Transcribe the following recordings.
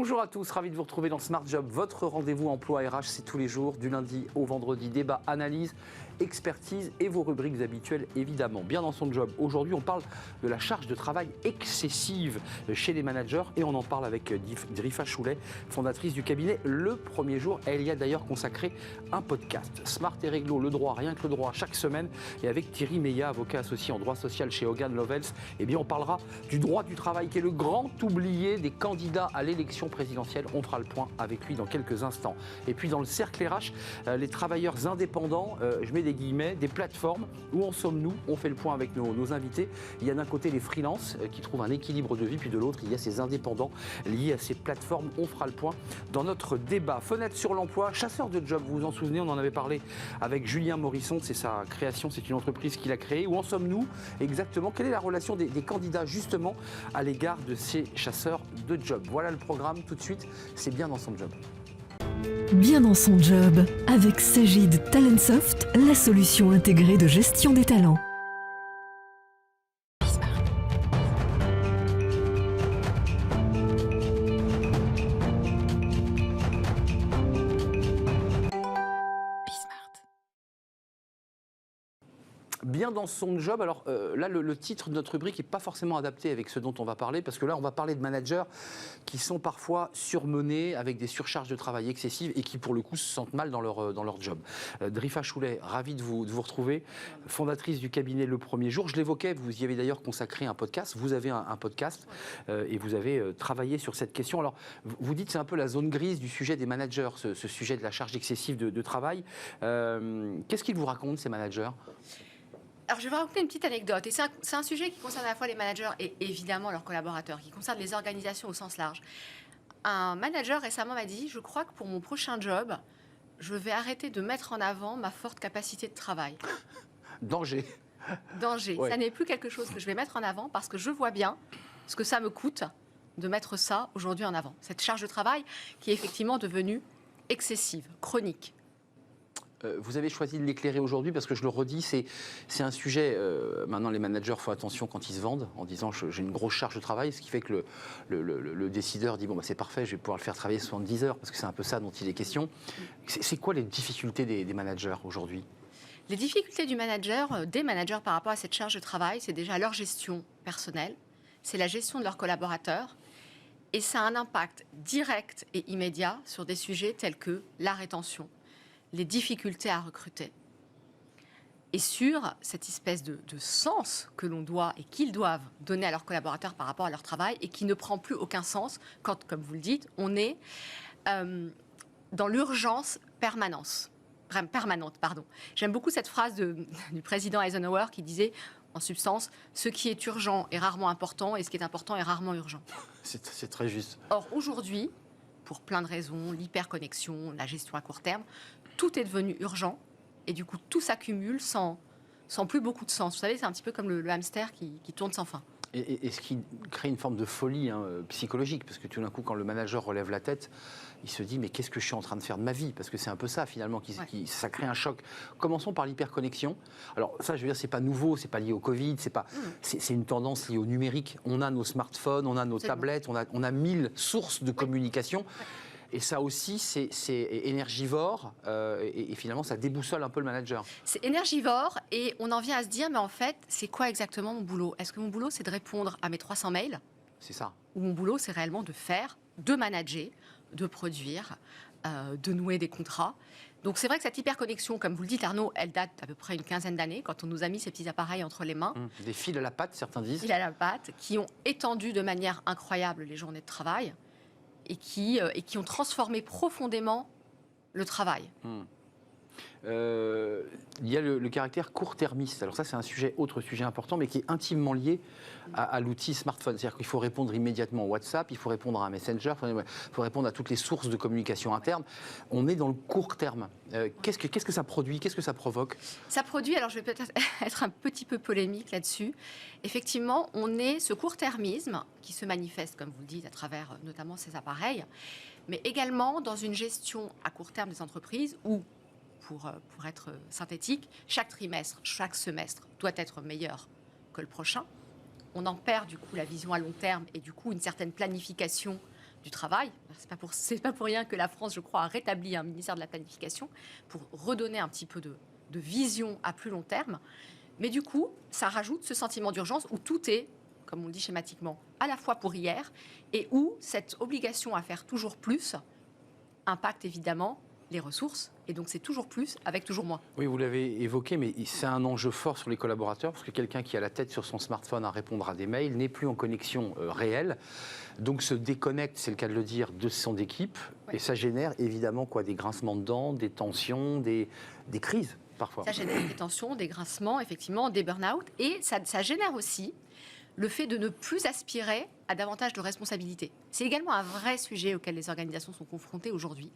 Bonjour à tous, ravi de vous retrouver dans Smart Job. Votre rendez-vous emploi RH, c'est tous les jours, du lundi au vendredi. Débat, analyse, expertise et vos rubriques habituelles, évidemment. Bien dans son job. Aujourd'hui, on parle de la charge de travail excessive chez les managers et on en parle avec Drifa Choulet, fondatrice du cabinet Le Premier Jour. Elle y a d'ailleurs consacré un podcast. Smart et Réglo, le droit, rien que le droit, chaque semaine. Et avec Thierry Meillat, avocat associé en droit social chez Hogan Lovells, eh bien, on parlera du droit du travail qui est le grand oublié des candidats à l'élection présidentielle. On fera le point avec lui dans quelques instants. Et puis dans le cercle RH, les travailleurs indépendants, je mets des guillemets, des plateformes. Où en sommes-nous? On fait le point avec nos invités. Il y a d'un côté les freelances qui trouvent un équilibre de vie, puis de l'autre, il y a ces indépendants liés à ces plateformes. On fera le point dans notre débat. Fenêtre sur l'emploi, chasseur de job, vous vous en souvenez, on en avait parlé avec Julien Morisson, c'est sa création, c'est une entreprise qu'il a créée. Où en sommes-nous exactement? Quelle est la relation des candidats justement à l'égard de ces chasseurs de job? Voilà le programme tout de suite, c'est bien dans son job. Bien dans son job, avec Sagid Talentsoft, la solution intégrée de gestion des talents. Bien dans son job, alors là le titre de notre rubrique n'est pas forcément adapté avec ce dont on va parler, parce que là on va parler de managers qui sont parfois surmenés avec des surcharges de travail excessives et qui pour le coup se sentent mal dans leur job. Drifa Choulet, ravi de vous retrouver, fondatrice du cabinet Le Premier Jour. Je l'évoquais, vous y avez d'ailleurs consacré un podcast, vous avez un podcast et vous avez travaillé sur cette question. Alors vous dites c'est un peu la zone grise du sujet des managers, ce sujet de la charge excessive de travail. Qu'est-ce qu'ils vous racontent ces managers ? Alors, je vais vous raconter une petite anecdote. Et c'est un sujet qui concerne à la fois les managers et évidemment leurs collaborateurs, qui concerne les organisations au sens large. Un manager récemment m'a dit « Je crois que pour mon prochain job, je vais arrêter de mettre en avant ma forte capacité de travail. » Danger. Danger. Ouais. Ça n'est plus quelque chose que je vais mettre en avant parce que je vois bien ce que ça me coûte de mettre ça aujourd'hui en avant. Cette charge de travail qui est effectivement devenue excessive, chronique. Vous avez choisi de l'éclairer aujourd'hui parce que je le redis, c'est un sujet. Maintenant, les managers font attention quand ils se vendent en disant j'ai une grosse charge de travail, ce qui fait que le décideur dit bon, bah, c'est parfait, je vais pouvoir le faire travailler 70 heures parce que c'est un peu ça dont il est question. C'est quoi les difficultés des managers aujourd'hui ? Les difficultés des managers par rapport à cette charge de travail, c'est déjà leur gestion personnelle, c'est la gestion de leurs collaborateurs et ça a un impact direct et immédiat sur des sujets tels que la rétention, les difficultés à recruter et sur cette espèce de sens que l'on doit et qu'ils doivent donner à leurs collaborateurs par rapport à leur travail et qui ne prend plus aucun sens quand, comme vous le dites, on est dans l'urgence permanente. J'aime beaucoup cette phrase du président Eisenhower qui disait, en substance, ce qui est urgent est rarement important et ce qui est important est rarement urgent. C'est très juste. Or, aujourd'hui, pour plein de raisons, l'hyperconnexion, la gestion à court terme, tout est devenu urgent et du coup tout s'accumule sans plus beaucoup de sens. Vous savez, c'est un petit peu comme le hamster qui tourne sans fin. Et ce qui crée une forme de folie psychologique, parce que tout d'un coup, quand le manager relève la tête, il se dit mais qu'est-ce que je suis en train de faire de ma vie? Parce que c'est un peu ça finalement, ça crée un choc. Commençons par l'hyperconnexion. Alors ça, je veux dire, c'est pas nouveau, c'est pas lié au Covid, c'est une tendance liée au numérique. On a nos smartphones, on a nos tablettes, on a 1000 sources de communication. Et ça aussi, c'est énergivore et finalement, ça déboussole un peu le manager. C'est énergivore et on en vient à se dire, mais en fait, c'est quoi exactement mon boulot? Est-ce que mon boulot, c'est de répondre à mes 300 mails? C'est ça. Ou mon boulot, c'est réellement de manager, de produire, de nouer des contrats. Donc c'est vrai que cette hyperconnexion, comme vous le dites Arnaud, elle date d'à peu près une quinzaine d'années, quand on nous a mis ces petits appareils entre les mains. Des fils à la patte, certains disent. Fils à la patte, qui ont étendu de manière incroyable les journées de travail. Et qui ont transformé profondément le travail. Il y a le caractère court-termiste. Alors ça, c'est autre sujet important, mais qui est intimement lié à l'outil smartphone. C'est-à-dire qu'il faut répondre immédiatement au WhatsApp, il faut répondre à un Messenger, il faut répondre à toutes les sources de communication interne. On est dans le court terme. Qu'est-ce que ça produit? Qu'est-ce que ça provoque? Ça produit, alors je vais peut-être être un petit peu polémique là-dessus. Effectivement, on est ce court-termisme qui se manifeste, comme vous le dites, à travers notamment ces appareils, mais également dans une gestion à court terme des entreprises où, pour être synthétique, chaque trimestre, chaque semestre doit être meilleur que le prochain. On en perd du coup la vision à long terme et du coup une certaine planification du travail. C'est pas pour rien que la France, je crois, a rétabli un ministère de la planification pour redonner un petit peu de vision à plus long terme. Mais du coup, ça rajoute ce sentiment d'urgence où tout est, comme on le dit schématiquement, à la fois pour hier et où cette obligation à faire toujours plus impacte évidemment les ressources, et donc c'est toujours plus avec toujours moins. Oui, vous l'avez évoqué, mais c'est un enjeu fort sur les collaborateurs, parce que quelqu'un qui a la tête sur son smartphone à répondre à des mails n'est plus en connexion réelle, donc se déconnecte, c'est le cas de le dire, de son équipe, Ouais. et ça génère évidemment des grincements de dents, des tensions, des crises parfois. Ça génère des tensions, des grincements, effectivement, des burn-out, et ça génère aussi le fait de ne plus aspirer à davantage de responsabilités. C'est également un vrai sujet auquel les organisations sont confrontées aujourd'hui.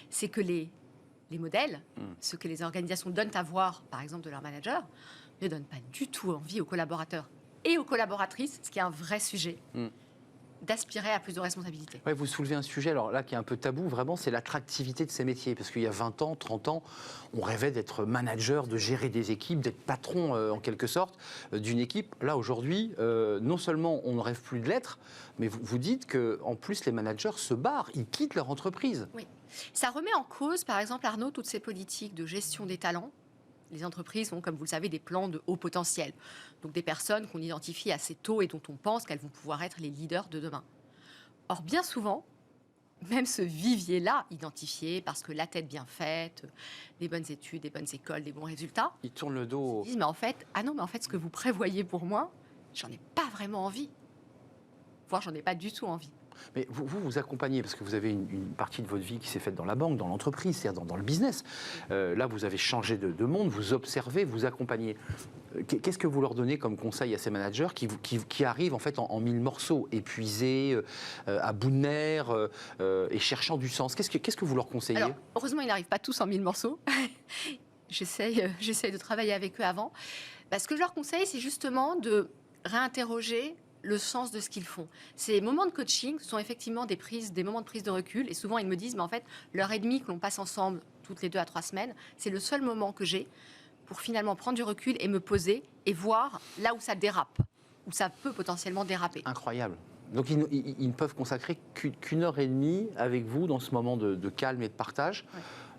C'est que les modèles, ce que les organisations donnent à voir, par exemple, de leurs managers, ne donnent pas du tout envie aux collaborateurs et aux collaboratrices, ce qui est un vrai sujet, d'aspirer à plus de responsabilités. Ouais, vous soulevez un sujet, alors là, qui est un peu tabou, vraiment, c'est l'attractivité de ces métiers. Parce qu'il y a 20 ans, 30 ans, on rêvait d'être manager, de gérer des équipes, d'être patron, en quelque sorte, d'une équipe. Là, aujourd'hui, non seulement on ne rêve plus de l'être, mais vous dites qu'en plus, les managers se barrent, ils quittent leur entreprise. Oui. Ça remet en cause, par exemple, Arnaud, toutes ces politiques de gestion des talents. Les entreprises ont, comme vous le savez, des plans de haut potentiel. Donc des personnes qu'on identifie assez tôt et dont on pense qu'elles vont pouvoir être les leaders de demain. Or, bien souvent, même ce vivier-là, identifié parce que la tête bien faite, des bonnes études, des bonnes écoles, des bons résultats, Ils tournent le dos. ils disent, mais en fait, ce que vous prévoyez pour moi, j'en ai pas vraiment envie. Voire, j'en ai pas du tout envie. Mais vous accompagnez, parce que vous avez une partie de votre vie qui s'est faite dans la banque, dans l'entreprise, c'est-à-dire dans le business. Là, vous avez changé de monde, vous observez, vous accompagnez. Qu'est-ce que vous leur donnez comme conseil à ces managers qui arrivent en fait en mille morceaux, épuisés, à bout de nerfs et cherchant du sens? Qu'est-ce que vous leur conseillez? Alors, heureusement, ils n'arrivent pas tous en 1000 morceaux. J'essaye de travailler avec eux avant. Ce que je leur conseille, c'est justement de réinterroger le sens de ce qu'ils font. Ces moments de coaching sont effectivement des moments de prise de recul. Et souvent, ils me disent, mais en fait, l'heure et demie que l'on passe ensemble, toutes les 2 à 3 semaines, c'est le seul moment que j'ai pour finalement prendre du recul et me poser et voir là où ça dérape, où ça peut potentiellement déraper. Incroyable. Donc ils ne peuvent consacrer qu'une heure et demie avec vous dans ce moment de calme et de partage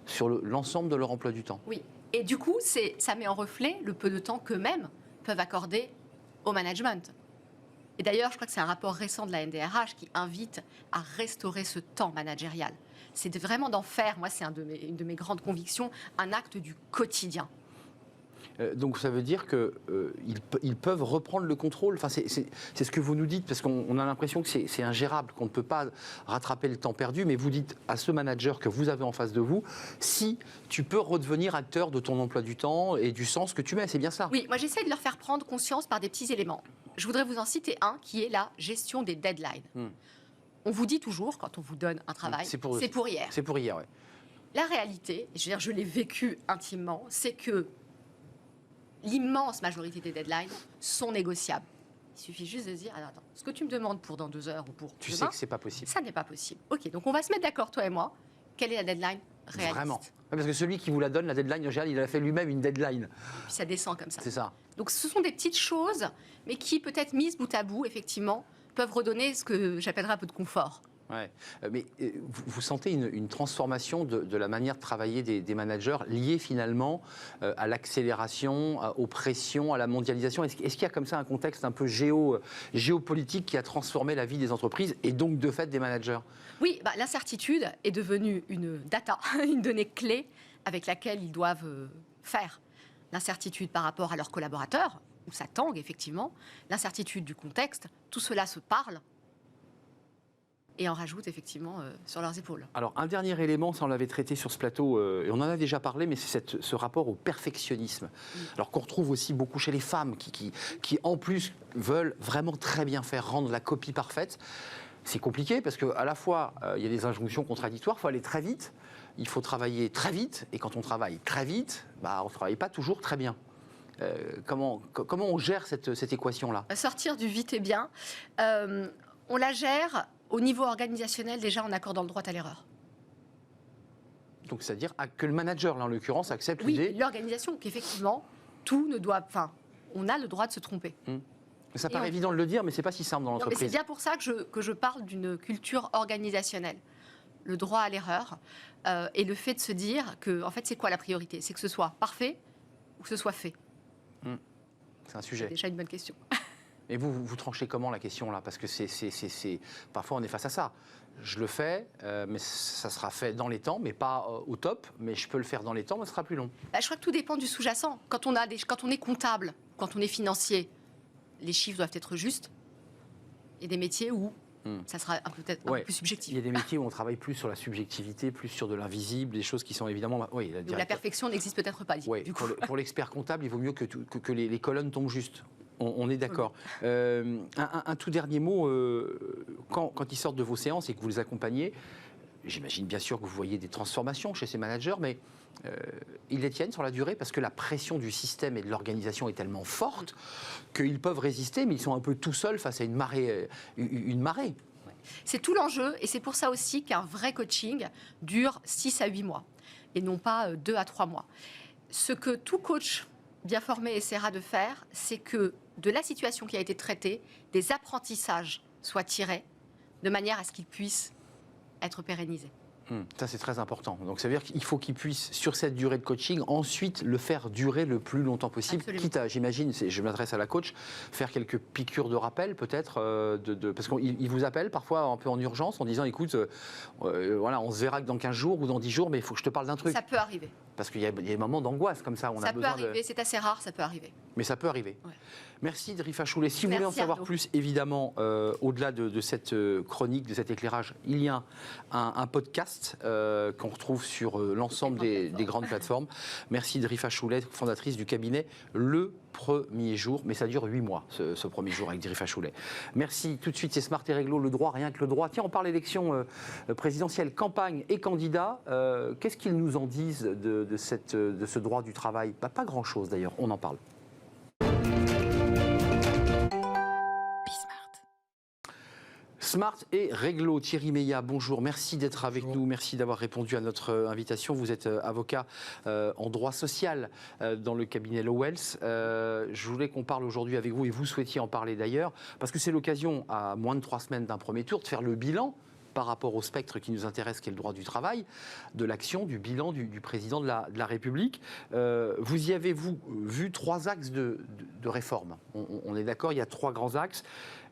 sur l'ensemble de leur emploi du temps. Oui. Et du coup, ça met en reflet le peu de temps qu'eux-mêmes peuvent accorder au management. Et d'ailleurs, je crois que c'est un rapport récent de la NDRH qui invite à restaurer ce temps managérial. C'est vraiment d'en faire, moi c'est une de mes grandes convictions, un acte du quotidien. Donc ça veut dire qu'ils peuvent reprendre le contrôle. Enfin, c'est ce que vous nous dites, parce qu'on a l'impression que c'est ingérable, qu'on ne peut pas rattraper le temps perdu, mais vous dites à ce manager que vous avez en face de vous, si tu peux redevenir acteur de ton emploi du temps et du sens que tu mets, c'est bien ça? Oui, moi j'essaie de leur faire prendre conscience par des petits éléments. Je voudrais vous en citer un qui est la gestion des deadlines. On vous dit toujours, quand on vous donne un travail, c'est pour hier. C'est pour hier, oui. La réalité, et je l'ai vécu intimement, c'est que l'immense majorité des deadlines sont négociables. Il suffit juste de se dire, attends, ce que tu me demandes pour dans 2 heures ou pour Tu demain, sais que c'est pas possible. ça n'est pas possible. Ok, donc on va se mettre d'accord, toi et moi. Quelle est la deadline réaliste? Vraiment. Parce que celui qui vous la donne, la deadline, en général, il a fait lui-même une deadline. Puis ça descend comme ça. C'est ça. Donc ce sont des petites choses, mais qui peut-être mises bout à bout, effectivement, peuvent redonner ce que j'appellerais un peu de confort. Ouais. Mais vous sentez une transformation de la manière de travailler des managers liée finalement à l'accélération, aux pressions, à la mondialisation. Est-ce qu'il y a comme ça un contexte un peu géopolitique qui a transformé la vie des entreprises et donc de fait des managers? Oui, l'incertitude est devenue une data, une donnée clé avec laquelle ils doivent faire. L'incertitude par rapport à leurs collaborateurs, où ça tangue effectivement, l'incertitude du contexte, tout cela se parle et en rajoute effectivement sur leurs épaules. Alors un dernier élément, ça on l'avait traité sur ce plateau, et on en a déjà parlé, mais c'est ce rapport au perfectionnisme. Alors qu'on retrouve aussi beaucoup chez les femmes qui en plus veulent vraiment très bien faire, rendre la copie parfaite. C'est compliqué parce qu'à la fois il y a des injonctions contradictoires, il faut aller très vite, il faut travailler très vite, et quand on travaille très vite, on ne travaille pas toujours très bien. Comment on gère cette équation-là? Sortir du vite et bien, on la gère au niveau organisationnel déjà en accordant le droit à l'erreur. Donc c'est-à-dire que le manager, là en l'occurrence, accepte Oui, l'idée... l'organisation, qu'effectivement, tout ne doit... Enfin, on a le droit de se tromper. Ça paraît évident de le dire, mais c'est pas si simple dans Non, mais l'entreprise. c'est bien pour ça que je parle d'une culture organisationnelle. Le droit à l'erreur et le fait de se dire que, en fait, c'est quoi la priorité? C'est que ce soit parfait ou que ce soit fait. C'est un C'est sujet. déjà une bonne question. Et vous tranchez comment la question là? Parce que parfois on est face à ça. Je le fais, mais ça sera fait dans les temps, mais pas au top. Mais je peux le faire dans les temps, mais ce sera plus long. Bah, je crois que tout dépend du sous-jacent. Quand on est comptable, quand on est financier, les chiffres doivent être justes. Il y a des métiers où ça sera peut-être un peu plus subjectif. Il y a des métiers où on travaille plus sur la subjectivité, plus sur de l'invisible, des choses qui sont évidemment... Oui, Donc la perfection n'existe peut-être pas. Oui, du coup. pour l'expert comptable, il vaut mieux que les colonnes tombent justes. On est d'accord. Un tout dernier mot, quand ils sortent de vos séances et que vous les accompagnez, j'imagine bien sûr que vous voyez des transformations chez ces managers, mais ils les tiennent sur la durée parce que la pression du système et de l'organisation est tellement forte qu'ils peuvent résister, mais ils sont un peu tout seuls face à une marée. C'est tout l'enjeu et c'est pour ça aussi qu'un vrai coaching dure 6 à 8 mois et non pas 2 à 3 mois. Ce que tout coach bien formé essaiera de faire, c'est que de la situation qui a été traitée, des apprentissages soient tirés de manière à ce qu'ils puissent être pérennisés. Ça, c'est très important. Donc, ça veut dire qu'il faut qu'ils puissent, sur cette durée de coaching, ensuite le faire durer le plus longtemps possible. Absolument. Quitte à, j'imagine, je m'adresse à la coach, faire quelques piqûres de rappel, peut-être, parce qu'ils vous appellent parfois un peu en urgence en disant, écoute, voilà, on se verra que dans 15 jours ou dans 10 jours, mais il faut que je te parle d'un truc. Ça peut arriver. Parce qu'il y a des moments d'angoisse comme ça. Ça peut arriver, c'est assez rare, ça peut arriver. Mais ça peut arriver. Ouais. Merci Drifa Choulet. Si vous voulez en savoir plus, évidemment, au-delà de cette chronique, de cet éclairage, il y a un podcast qu'on retrouve sur l'ensemble des grandes plateformes. Merci Drifa Choulet, fondatrice du cabinet Le Premier Jour. Mais ça dure 8 mois, ce premier jour avec Drifa Choulet. Merci. Tout de suite, c'est Smart et Réglo, le droit, rien que le droit. Tiens, on parle élection présidentielle, campagne et candidats. Qu'est-ce qu'ils nous en disent de ce droit du travail? Pas grand-chose d'ailleurs, on en parle. Smart et Réglo, Thierry Meillat, bonjour, merci d'être avec nous, merci d'avoir répondu à notre invitation. Vous êtes avocat en droit social dans le cabinet Lowells. Je voulais qu'on parle aujourd'hui avec vous, et vous souhaitiez en parler d'ailleurs, parce que c'est l'occasion, à moins de 3 semaines d'un premier tour, de faire le bilan par rapport au spectre qui nous intéresse, qui est le droit du travail, de l'action, du bilan du président de la République. Vous y avez-vous vu 3 axes de réforme? On est d'accord, il y a 3 grands axes.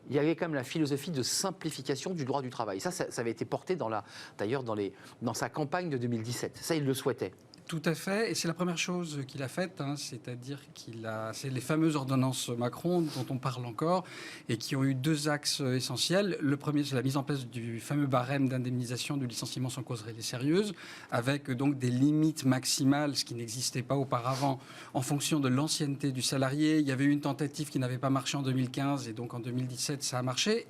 Il y avait quand même la philosophie de simplification du droit du travail. Ça avait été porté d'ailleurs dans sa campagne de 2017. Ça, il le souhaitait. Tout à fait, et c'est la première chose qu'il a faite, c'est-à-dire c'est les fameuses ordonnances Macron dont on parle encore et qui ont eu 2 axes essentiels. Le premier, c'est la mise en place du fameux barème d'indemnisation du licenciement sans cause réelle et sérieuse, avec donc des limites maximales, ce qui n'existait pas auparavant, en fonction de l'ancienneté du salarié. Il y avait eu une tentative qui n'avait pas marché en 2015 et donc en 2017 ça a marché.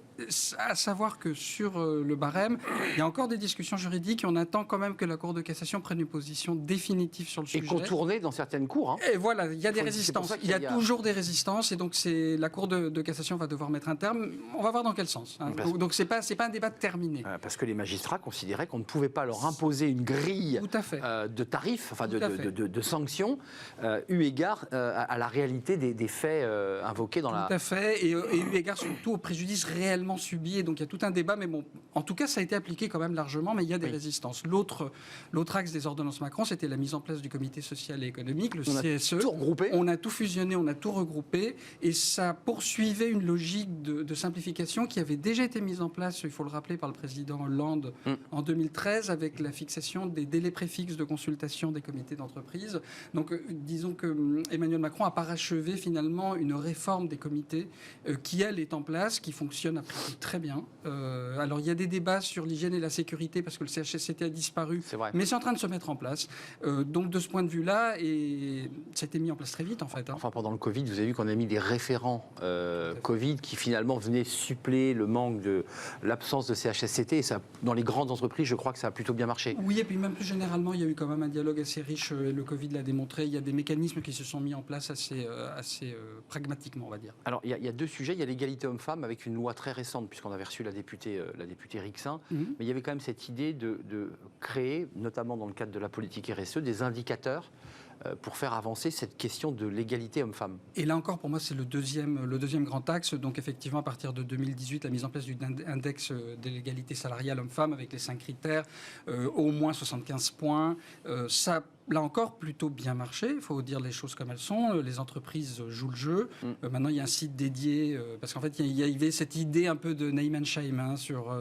À savoir que sur le barème, il y a encore des discussions juridiques et on attend quand même que la Cour de cassation prenne une position définitive sur le sujet. Et contournée dans certaines cours. Hein. Et voilà, il y a des résistances. Il y a toujours des résistances et donc la Cour de cassation va devoir mettre un terme. On va voir dans quel sens. Donc c'est pas un débat terminé. Parce que les magistrats considéraient qu'on ne pouvait pas leur imposer une grille de tarifs, enfin de sanctions, eu égard à la réalité des faits invoqués dans la... Tout à fait, et eu égard surtout au préjudice réellement subi, et donc il y a tout un débat, mais bon, en tout cas ça a été appliqué quand même largement, mais il y a des résistances. L'autre axe des ordonnances Macron, c'était la mise en place du comité social et économique, le CSE. On a tout regroupé. On a tout fusionné, on a tout regroupé, et ça poursuivait une logique de simplification qui avait déjà été mise en place, il faut le rappeler, par le président Hollande en 2013, avec la fixation des délais préfixes de consultation des comités d'entreprise. Donc disons que Emmanuel Macron a parachevé finalement une réforme des comités qui, elle, est en place, qui fonctionne après très bien. Alors, il y a des débats sur l'hygiène et la sécurité parce que le CHSCT a disparu, mais c'est en train de se mettre en place. Donc, de ce point de vue-là, et ça a été mis en place très vite, en fait. Enfin, pendant le Covid, vous avez vu qu'on a mis des référents Covid qui, finalement, venaient suppléer le manque de l'absence de CHSCT. Et ça, dans les grandes entreprises, je crois que ça a plutôt bien marché. Oui, et puis même plus généralement, il y a eu quand même un dialogue assez riche. Le Covid l'a démontré. Il y a des mécanismes qui se sont mis en place assez pragmatiquement, on va dire. Alors, il y a 2 sujets. Il y a l'égalité homme-femme avec une loi très récente, puisqu'on avait reçu la députée Rixin, mais il y avait quand même cette idée de créer, notamment dans le cadre de la politique RSE, des indicateurs pour faire avancer cette question de l'égalité homme-femme. Et là encore, pour moi, c'est le deuxième grand axe. Donc effectivement, à partir de 2018, la mise en place d'un index de l'égalité salariale homme-femme avec les 5 critères, au moins 75 points. Ça, là encore, plutôt bien marché. Il faut dire les choses comme elles sont. Les entreprises jouent le jeu. Maintenant, il y a un site dédié, parce qu'en fait, il y avait cette idée un peu de name and shame sur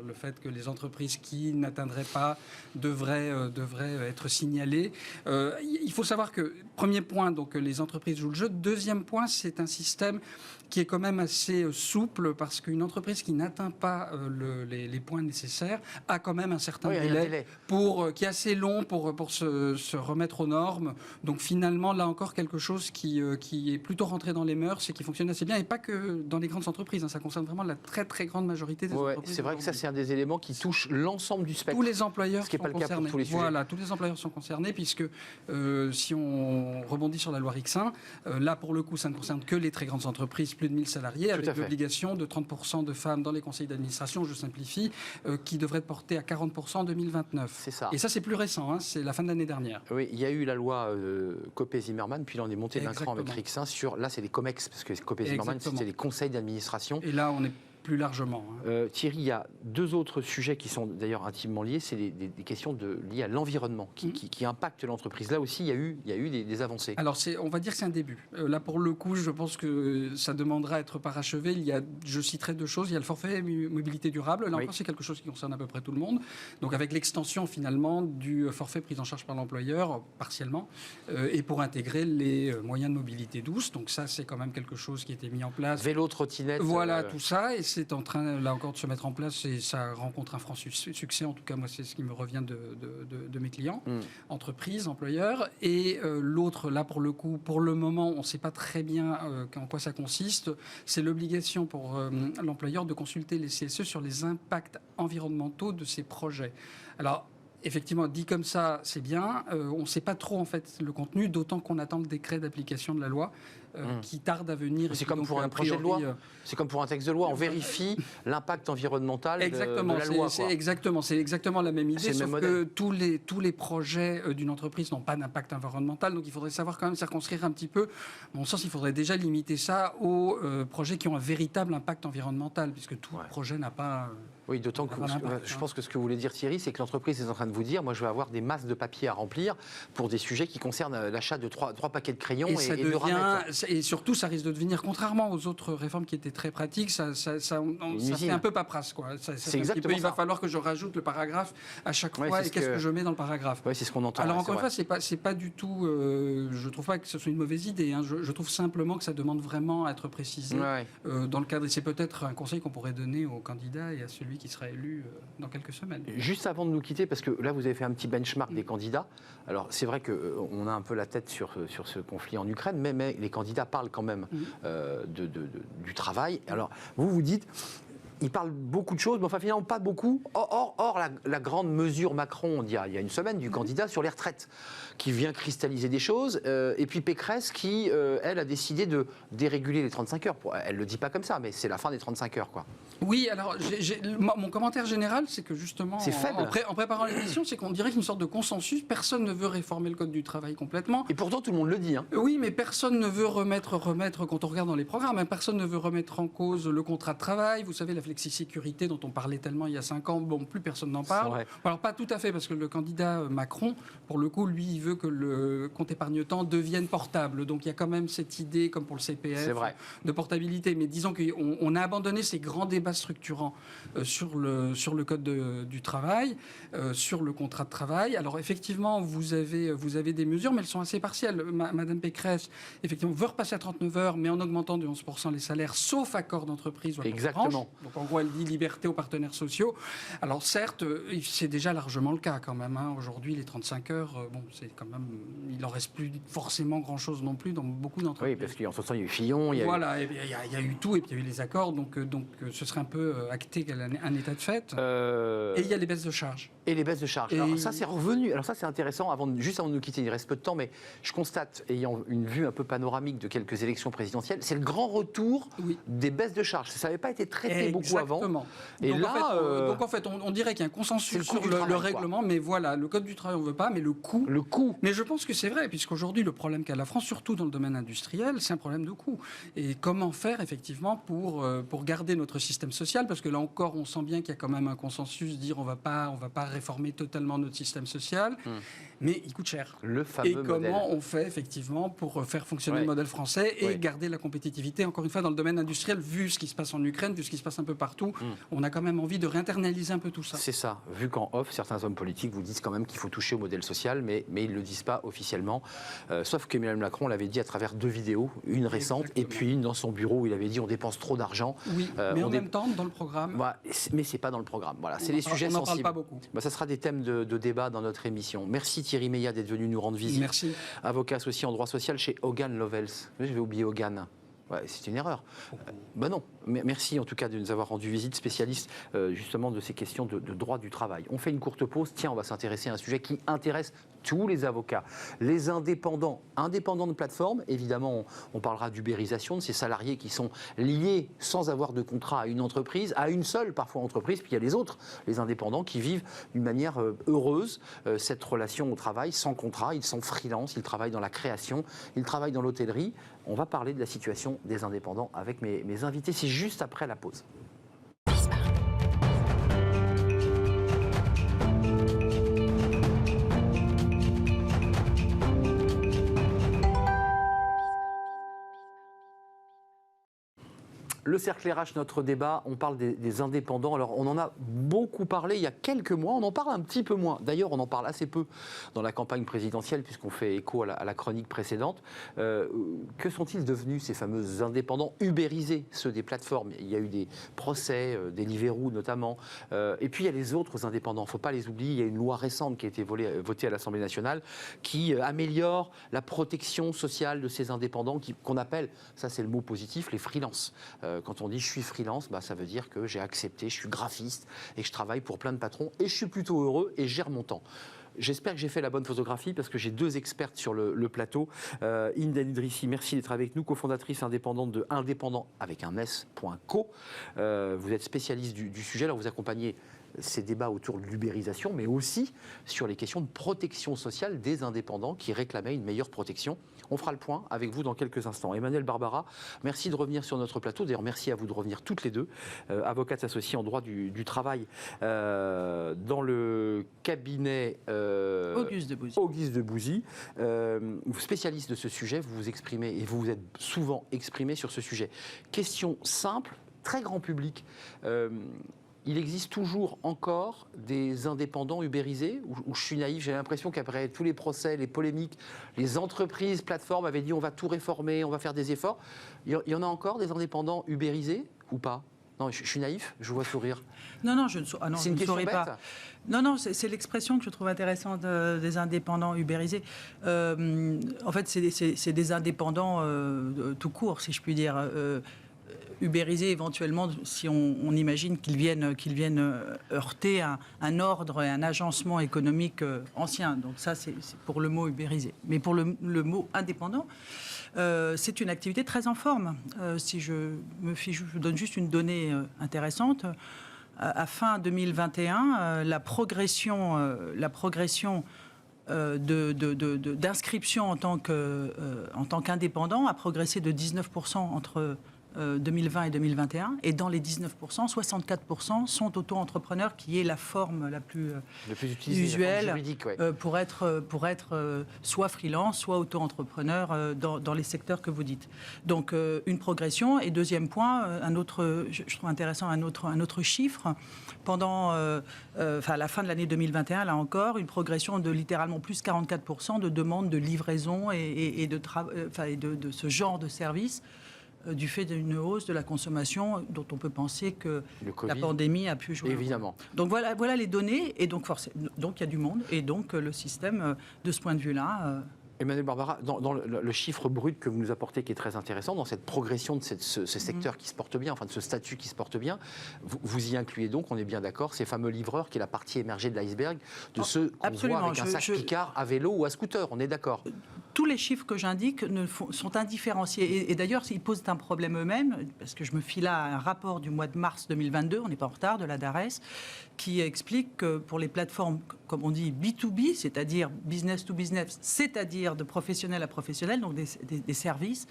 le fait que les entreprises qui n'atteindraient pas devraient être signalées. Il faut savoir que, premier point, donc les entreprises jouent le jeu. Deuxième point, c'est un système qui est quand même assez souple, parce qu'une entreprise qui n'atteint pas les points nécessaires a quand même un certain délai qui est assez long pour se remettre aux normes. Donc finalement, là encore, quelque chose qui est plutôt rentré dans les mœurs et qui fonctionne assez bien, et pas que dans les grandes entreprises. Ça concerne vraiment la très très grande majorité des entreprises. C'est vrai que ça, c'est un des éléments qui touche l'ensemble du spectre. Tous les employeurs ce qui n'est pas le cas pour tous les sujets. Voilà, tous les employeurs sont concernés, puisque si on rebondit sur la loi Rixin, là pour le coup, ça ne concerne que les très grandes entreprises, plus de 1000 salariés, avec l'obligation de 30% de femmes dans les conseils d'administration, je simplifie, qui devrait être portée à 40% en 2029. C'est ça. Et ça, c'est plus récent, hein, c'est la fin de l'année dernière. Oui, il y a eu la loi Copé-Zimmermann, puis là on est monté d'un cran avec Rixin sur, là c'est les COMEX, parce que Copé-Zimmermann c'était les conseils d'administration. Et là on est plus largement. Thierry, il y a deux autres sujets qui sont d'ailleurs intimement liés, c'est des questions liées à l'environnement qui impactent l'entreprise. Là aussi, il y a eu des avancées. Alors, on va dire que c'est un début. Là, pour le coup, je pense que ça demandera à être parachevé. Je citerai 2 choses. Il y a le forfait mobilité durable. Là encore, c'est quelque chose qui concerne à peu près tout le monde. Donc, avec l'extension finalement du forfait pris en charge par l'employeur, partiellement, et pour intégrer les moyens de mobilité douce. Donc ça, c'est quand même quelque chose qui a été mis en place. Vélo, trottinette. Voilà, tout ça. Et c'est en train, là encore, de se mettre en place, et ça rencontre un franc succès. En tout cas, moi, c'est ce qui me revient de mes clients, entreprises, employeurs. Et l'autre, là, pour le coup, pour le moment, on ne sait pas très bien en quoi ça consiste. C'est l'obligation pour l'employeur de consulter les CSE sur les impacts environnementaux de ses projets. Alors, effectivement, dit comme ça, c'est bien. On ne sait pas trop, en fait, le contenu, d'autant qu'on attend le décret d'application de la loi qui tarde à venir. C'est comme pour un projet de loi. C'est comme pour un texte de loi. On vérifie l'impact environnemental de la loi. C'est exactement la même idée, sauf que tous les projets d'une entreprise n'ont pas d'impact environnemental. Donc, il faudrait savoir quand même circonscrire un petit peu. À mon sens, il faudrait déjà limiter ça aux projets qui ont un véritable impact environnemental, puisque tout projet n'a pas... Oui, d'autant que je pense que ce que vous voulez dire, Thierry, c'est que l'entreprise est en train de vous dire, moi je vais avoir des masses de papier à remplir pour des sujets qui concernent l'achat de 3 paquets de crayons et de ramettes. Et surtout, ça risque de devenir, contrairement aux autres réformes qui étaient très pratiques, ça fait un peu paperasse, quoi. C'est exactement il va falloir que je rajoute le paragraphe à chaque fois, et qu'est-ce que je mets dans le paragraphe. Oui, c'est ce qu'on entend. Alors encore une fois, c'est pas du tout, je trouve pas que ce soit une mauvaise idée, hein. Je trouve simplement que ça demande vraiment à être précisé dans le cadre, et c'est peut-être un conseil qu'on pourrait donner aux candidats et à celui qui sera élu dans quelques semaines. Juste avant de nous quitter, parce que là vous avez fait un petit benchmark des candidats, alors c'est vrai qu'on a un peu la tête sur ce conflit en Ukraine, mais les candidats parlent quand même du travail. Alors vous dites, ils parlent beaucoup de choses, mais enfin finalement pas beaucoup. Or la grande mesure Macron, il y a une semaine, du candidat sur les retraites, qui vient cristalliser des choses, et puis Pécresse qui, elle, a décidé de déréguler les 35 heures. Elle ne le dit pas comme ça, mais c'est la fin des 35 heures, quoi. Oui, alors mon commentaire général, c'est que justement, c'est faible. En préparant l'émission, c'est qu'on dirait qu'une sorte de consensus, personne ne veut réformer le code du travail complètement. Et pourtant, tout le monde le dit. Hein. Oui, mais personne ne veut remettre, quand on regarde dans les programmes, hein, personne ne veut remettre en cause le contrat de travail. Vous savez, la flexisécurité dont on parlait tellement il y a 5 ans, bon, plus personne n'en parle. Alors pas tout à fait, parce que le candidat Macron, pour le coup, lui, il veut que le compte épargne-temps devienne portable. Donc il y a quand même cette idée, comme pour le CPF, de portabilité. Mais disons qu'on a abandonné ces grands débats structurants sur le code du travail, sur le contrat de travail. Alors effectivement, vous avez des mesures, mais elles sont assez partielles. Madame Pécresse, effectivement, veut repasser à 39 heures, mais en augmentant de 11% les salaires, sauf accord d'entreprise ou accord de branche. Donc en gros, elle dit liberté aux partenaires sociaux. Alors certes, c'est déjà largement le cas quand même. Hein. Aujourd'hui, les 35 heures, bon, c'est quand même, il n'en reste plus forcément grand-chose non plus dans beaucoup d'entreprises. Oui, parce qu'en ce temps, il y a eu Fillon. Il y a eu tout, et puis il y a eu les accords. Donc ce serait un peu acté un état de fait. Et il y a les baisses de charges. Et les baisses de charges. Alors ça, c'est revenu. Alors ça, c'est intéressant. Juste avant de nous quitter, il reste peu de temps, mais je constate, ayant une vue un peu panoramique de quelques élections présidentielles, c'est le grand retour des baisses de charges. Ça n'avait pas été traité beaucoup. beaucoup avant. Et donc, en fait, on dirait qu'il y a un consensus sur le règlement, mais voilà, le Code du travail, on ne veut pas, mais le coût. Mais je pense que c'est vrai, puisqu'aujourd'hui, le problème qu'a la France, surtout dans le domaine industriel, c'est un problème de coût. Et comment faire, effectivement, pour garder notre système social, parce que là encore, on sent bien qu'il y a quand même un consensus, dire on va pas réformer totalement notre système social, mais il coûte cher. Le fameux modèle. Et comment modèle. on fait, effectivement, pour faire fonctionner le modèle français et garder la compétitivité, encore une fois, dans le domaine industriel, vu ce qui se passe en Ukraine, vu ce qui se passe un peu partout, on a quand même envie de réinternaliser un peu tout ça. C'est ça. Vu qu'en off, certains hommes politiques vous disent quand même qu'il faut toucher au modèle social, mais ils ne le disent pas officiellement. Sauf qu'Emmanuel Macron l'avait dit à travers 2 vidéos, une récente et puis une dans son bureau où il avait dit on dépense trop d'argent. Oui, mais en même temps, dans le programme... mais ce n'est pas dans le programme. Voilà, c'est les sujets sensibles. On n'en parle pas beaucoup. Ça sera des thèmes de débat dans notre émission. Merci Thierry Meillat d'être venu nous rendre visite. Merci. Avocat associé en droit social chez Hogan Lovells. J'avais oublié Hogan. Ouais, c'est une erreur. Non. Merci en tout cas de nous avoir rendu visite, spécialiste justement de ces questions de droit du travail. On fait une courte pause. Tiens, on va s'intéresser à un sujet qui intéresse tous les avocats. Les indépendants de plateforme. Évidemment, on parlera d'ubérisation, de ces salariés qui sont liés sans avoir de contrat à une entreprise, à une seule parfois entreprise. Puis il y a les autres, les indépendants qui vivent d'une manière heureuse cette relation au travail, sans contrat. Ils sont freelance, ils travaillent dans la création, ils travaillent dans l'hôtellerie. On va parler de la situation des indépendants avec mes invités. C'est juste après la pause. Le cercle RH, notre débat, on parle des indépendants. Alors, on en a beaucoup parlé il y a quelques mois, on en parle un petit peu moins. D'ailleurs, on en parle assez peu dans la campagne présidentielle, puisqu'on fait écho à la chronique précédente. Que sont-ils devenus, ces fameux indépendants ubérisés, ceux des plateformes? Il y a eu des procès, des Deliveroo notamment. Et puis, il y a les autres indépendants, il ne faut pas les oublier. Il y a une loi récente qui a été votée à l'Assemblée nationale qui améliore la protection sociale de ces indépendants qu'on appelle, ça c'est le mot positif, les freelances. Quand on dit je suis freelance, ça veut dire que j'ai accepté, je suis graphiste et que je travaille pour plein de patrons et je suis plutôt heureux et je gère mon temps. J'espère que j'ai fait la bonne photographie parce que j'ai 2 expertes sur le plateau. Inde Idrissi, merci d'être avec nous, cofondatrice indépendante de Indépendant avec un S.co. Vous êtes spécialiste du sujet, alors vous accompagnez ces débats autour de l'ubérisation, mais aussi sur les questions de protection sociale des indépendants qui réclamaient une meilleure protection. On fera le point avec vous dans quelques instants. Emmanuelle Barbara, merci de revenir sur notre plateau. D'ailleurs, merci à vous de revenir toutes les deux. Avocates associées en droit du travail dans le cabinet Auguste de Bouzy. Spécialiste de ce sujet, vous vous exprimez et vous vous êtes souvent exprimé sur ce sujet. Question simple, très grand public. Il existe toujours encore des indépendants ubérisés ou je suis naïf, j'ai l'impression qu'après tous les procès, les polémiques, les entreprises, plateformes avaient dit on va tout réformer, on va faire des efforts. Il y en a encore des indépendants ubérisés ou pas? Non, je suis naïf, je vous vois sourire. Non, je ne saurais pas. Non, c'est l'expression que je trouve intéressante des indépendants ubérisés. En fait, c'est des indépendants tout court, si je puis dire. Ubérisés éventuellement, si on imagine qu'ils viennent heurter un ordre et un agencement économique ancien. Donc ça, c'est pour le mot ubérisé. Mais pour le mot indépendant, c'est une activité très en forme. Si je vous donne juste une donnée intéressante. À fin 2021, la progression d'inscription en tant qu'indépendant a progressé de 19% entre 2020 et 2021, et dans les 19%, 64% sont auto-entrepreneurs, qui est la forme la plus usuelle pour être soit freelance, soit auto-entrepreneur dans les secteurs que vous dites. Donc une progression. Et deuxième point, je trouve intéressant un autre chiffre. Pendant à la fin de l'année 2021, là encore, une progression de littéralement plus 44% de demandes de livraison et de ce genre de service, du fait d'une hausse de la consommation dont on peut penser que la pandémie a pu jouer. Évidemment. Donc voilà les données, et donc il y a du monde, et donc le système, de ce point de vue-là... Emmanuelle Barbara, dans le chiffre brut que vous nous apportez, qui est très intéressant, dans cette progression de ce secteur qui se porte bien, enfin de ce statut qui se porte bien, vous y incluez donc, on est bien d'accord, ces fameux livreurs, qui est la partie émergée de l'iceberg, de ceux qu'on voit avec un sac Picard à vélo ou à scooter, on est d'accord? tous les chiffres que j'indique sont indifférenciés. Et d'ailleurs, ils posent un problème eux-mêmes, parce que je me fie là à un rapport du mois de mars 2022, on n'est pas en retard, de la DARES, qui explique que pour les plateformes, comme on dit, B2B, c'est-à-dire business to business, c'est-à-dire de professionnel à professionnel, donc des services,